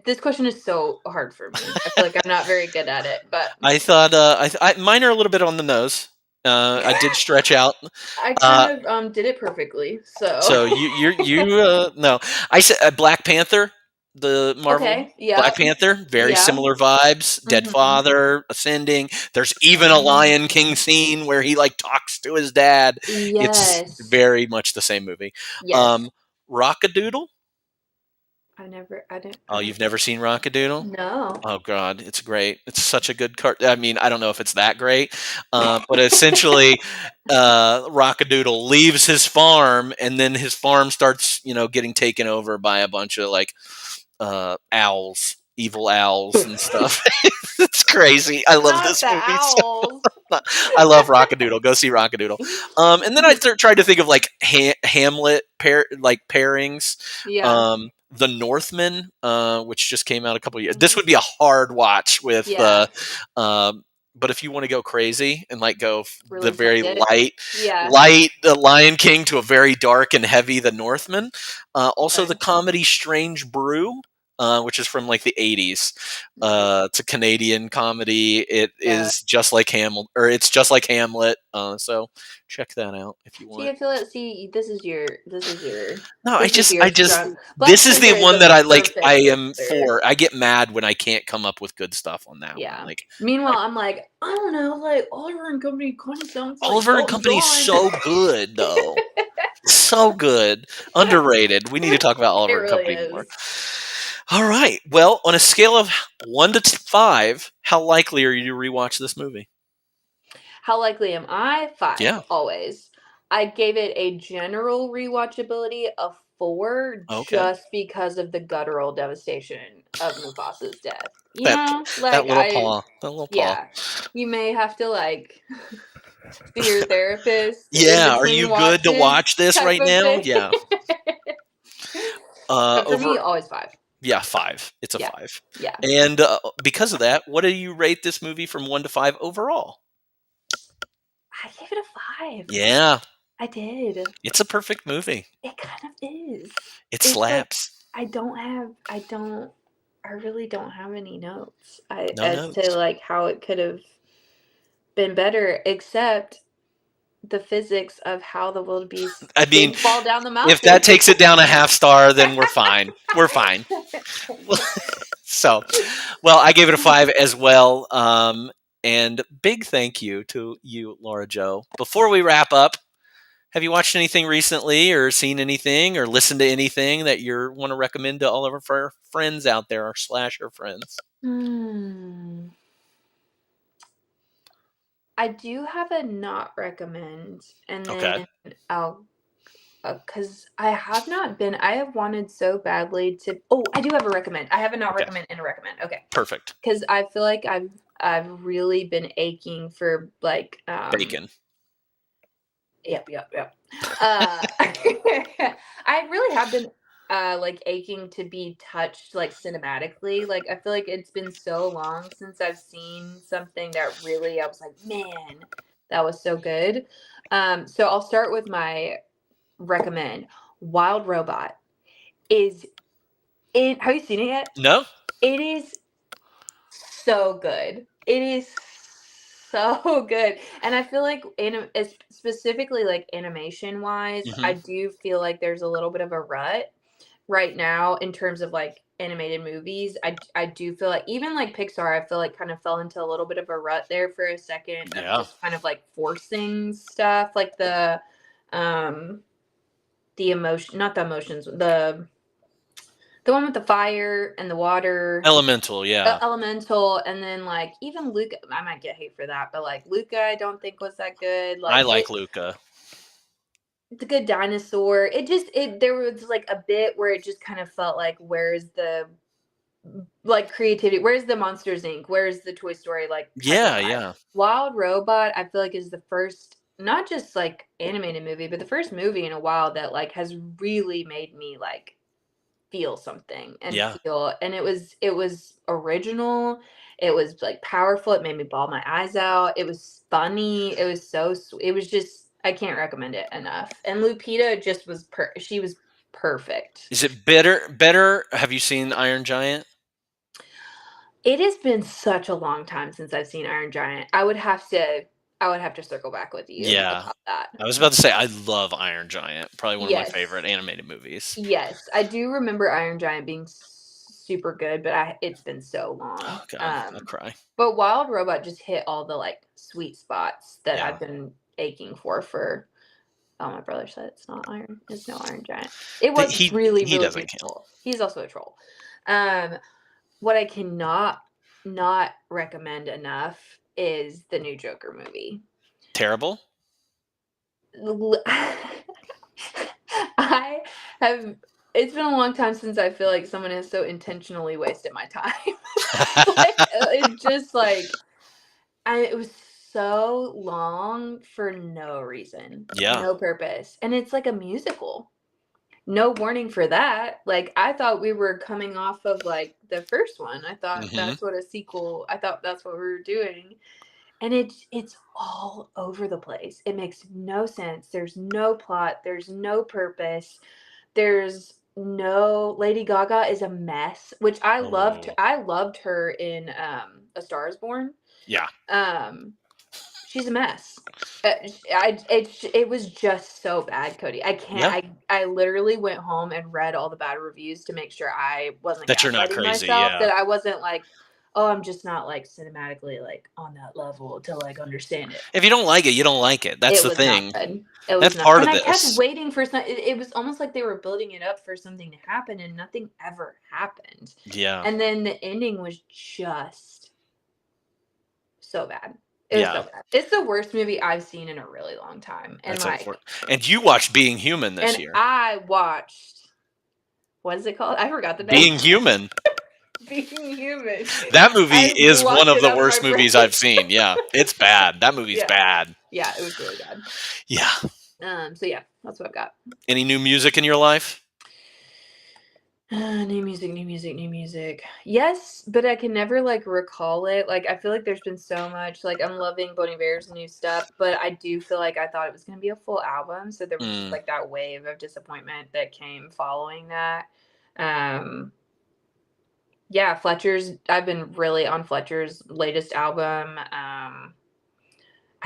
This question is so hard for me. I feel like I'm not very good at it, but I thought mine are a little bit on the nose. I did stretch out. I kind of did it perfectly. So So you no, I said Black Panther, the Marvel okay, yeah, Black Panther, very yeah. similar vibes. Dead Mhm. father ascending. There's even a Lion King scene where he like talks to his dad. Yes, It's very much the same movie. yes. Rockadoodle. I didn't. Oh, you've never seen Rockadoodle? No. Oh God, it's great. It's such a good cart. I mean, I don't know if it's that great, but essentially, Rockadoodle leaves his farm, and then his farm starts, getting taken over by a bunch of like owls, evil owls, and stuff. It's crazy. I love Not this the movie. owls. I love Rockadoodle. Go see Rockadoodle. And then I tried to think of like Hamlet pairings. Yeah. The Northman, which just came out a couple years. This would be a hard watch with Yeah. but if you want to go crazy and like go Really the very take it. Yeah. light The Lion King to a very dark and heavy The Northman. Also Okay. the comedy Strange Brew, which is from like the 80s. It's a Canadian comedy. It is just like Hamlet, or it's just like Hamlet. So check that out if you want. See, I feel like this is your No, this is your strong- this is the Black one Panther that I is like. perfect I am answer. for. I get mad when I can't come up with good stuff on that Yeah. one. Like Meanwhile, I'm like, I don't know, like Oliver and Company kind of sounds like Oliver and Elton Company's John. so good though. So good. Underrated. We need to talk about Oliver and really Company is. more. All right. Well, on a scale of 1 to 5, how likely are you to rewatch this movie? How likely am I? 5. Yeah. Always. I gave it a general rewatchability of 4 Okay. just because of the guttural devastation of Mufasa's death. You That- know? Like That little paw. Yeah. You may have to like see your therapist. in Yeah. Are between you good to watches watch this type right of now? thing. Yeah. But for me, always 5. Yeah, 5. It's a Yeah. 5. Yeah. And because of that, what do you rate this movie from 1 to 5 overall? I gave it a 5. Yeah, I did. it's a perfect movie. It kind of is. It It's like, slaps. I really don't have any notes No as notes. to like how it could have been better, except the physics of how the wildebeest I mean, didn't fall down the mountain. if that takes it down a half star, then we're fine. We're fine. So, well, I gave it a 5 as well. And big thank you to you, Laura Jo. Before we wrap up, Have you watched anything recently, or seen anything, or listened to anything that you want to recommend to all of our friends out there, our slasher friends? I do have a not recommend, and Okay. then I'll because I have wanted so badly to. Oh, I do have a recommend. I have a not Okay. recommend and a recommend. Okay, Perfect. because I feel like I've really been aching for like Bacon. Yep. I really have been like aching to be touched like cinematically. Like I feel like it's been so long since I've seen something that really I was like, man, that was so good. So I'll start with my recommend. Wild Robot is in have you seen it yet? No? It is so good. It is so good. And I feel like specifically like animation wise, Hmm. I do feel like there's a little bit of a rut right now in terms of like animated movies. I do feel like even like Pixar, I feel like kind of fell into a little bit of a rut there for a second of Yeah. just kind of like forcing stuff like um the emotion not the emotions the one with the fire and the water Elemental, yeah. Elemental, and then like even Luca, I might get hate for that, but like Luca, I don't think was that good. I Like like Luca. the Good Dinosaur, it there was like a bit where it just kind of felt like where's the like creativity, where's the Monsters Inc, where's the Toy Story like type of Yeah, vibe. yeah. Wild Robot, I feel like is the first not just like animated movie, but the first movie in a while that like has really made me like feel something and Yeah. it was original, it was like powerful, it made me bawl my eyes out, it was funny, it was so it was just I can't recommend it enough. And Lupita just was she was perfect. Is it better? Have you seen Iron Giant? It has been such a long time since I've seen Iron Giant. I would have to circle back with you Yeah. about that. I was about to say I love Iron Giant. Probably one of my Yes. favorite animated movies. Yes, I do remember Iron Giant being super good, but it's been so long. Oh god, I'll cry. But Wild Robot just hit all the like sweet spots that Yeah. I've been aching for. Oh, my brother said it's not Iron. It's no Iron Giant. It was He really doesn't beautiful. He's also a troll. What I cannot not recommend enough is the new Joker movie. Terrible? I have. It's been a long time since I feel like someone has so intentionally wasted my time. Like, it's just like it was so long for no reason, Yeah. no purpose, and it's like a musical. No warning for that. Like I thought we were coming off of like the first one. I thought Mhm. that's what a sequel. I thought that's what we were doing. And it's all over the place. It makes no sense. There's no plot. There's no purpose. There's no Lady Gaga is a mess, which I loved. Oh. I loved her in A Star Is Born. Yeah. She's a mess. It was just so bad, Cody. I can't. Yeah. I literally went home and read all the bad reviews to make sure I wasn't That you're not gaslighting crazy, myself. yeah. That I wasn't like, oh, I'm just not like cinematically like on that level to like understand it. If you don't like it, you don't like it. That's It the was thing. not good. It was That's not. part And of I kept this. waiting for some. It was almost like they were building it up for something to happen, and nothing ever happened. Yeah. And then the ending was just so bad. It was so bad. It's the worst movie I've seen in a really long time. And That's like, unfortunate. And you watched Being Human this and year. I watched. What is it called? I forgot the name. Being Human. Being Human. That movie I is one blocked of it the out of worst my movies brain. I've seen. Yeah, it's bad. That movie's Yeah. bad. Yeah, it was really bad. Yeah. So yeah, that's what I've got. Any new music in your life? New music. Yes, but I can never like recall it. Like I feel like there's been so much. Like I'm loving Bon Iver's new stuff, but I do feel like I thought it was gonna be a full album, so there was just like that wave of disappointment that came following that. Yeah, Fletcher's. I've been really on Fletcher's latest album.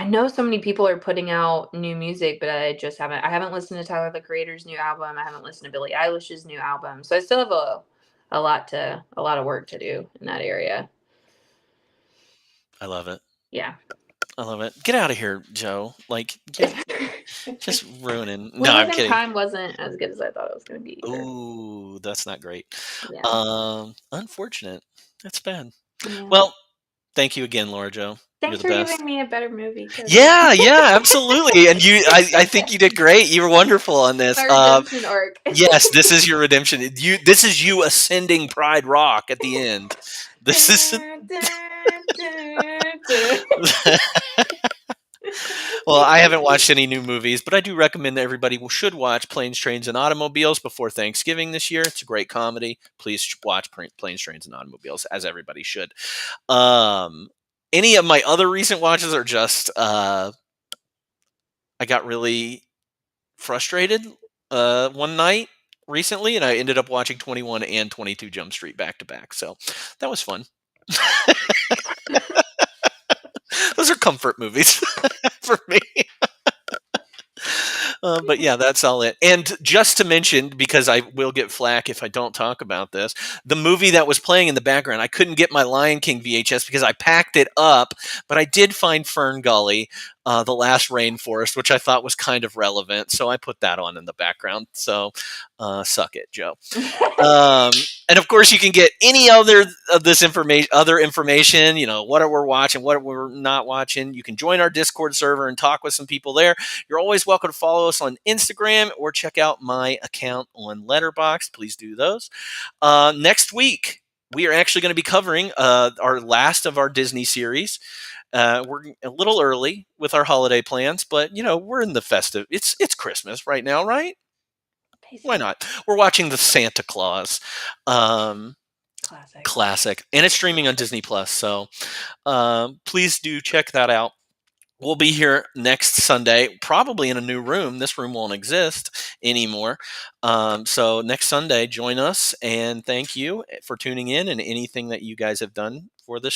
I know so many people are putting out new music, but I just haven't. I haven't listened to Tyler the Creator's new album. I haven't listened to Billie Eilish's new album. So I still have a lot of work to do in that area. I love it. Yeah. I love it. Get out of here, Joe. Like, just ruining. No, Wheel I'm of kidding. Time wasn't as good as I thought it was going to be either. Ooh, that's not great. Yeah. Unfortunate. That's bad. Yeah. Well, thank you again, Laura Joe. Thanks You're for the best. giving me a better movie. Yeah, absolutely. And I think you did great. You were wonderful on this. My redemption arc. Yes, this is your redemption. This is you ascending Pride Rock at the end. This is. Well, I haven't watched any new movies, but I do recommend that everybody should watch Planes, Trains, and Automobiles before Thanksgiving this year. It's a great comedy. Please watch Planes, Trains, and Automobiles, as everybody should. Any of my other recent watches are just I got really frustrated one night recently, and I ended up watching 21 and 22 Jump Street back to back. So that was fun. Those are comfort movies for me. But yeah, that's all it. And just to mention, because I will get flack if I don't talk about this, the movie that was playing in the background, I couldn't get my Lion King VHS because I packed it up, but I did find Fern Gully, The Last Rainforest, which I thought was kind of relevant. So I put that on in the background. So suck it, Joe. And of course, you can get any other of this information, you know, what we're watching, what we're not watching. You can join our Discord server and talk with some people there. You're always welcome to follow us on Instagram or check out my account on Letterboxd. Please do those. Next week, we are actually going to be covering our last of our Disney series. We're a little early with our holiday plans, but you know, we're in the festive. It's Christmas right now, right? Why not? We're watching the Santa Claus classic, and it's streaming on Disney Plus. So please do check that out. We'll be here next Sunday, probably in a new room. This room won't exist anymore. So next Sunday, join us, and thank you for tuning in and anything that you guys have done for this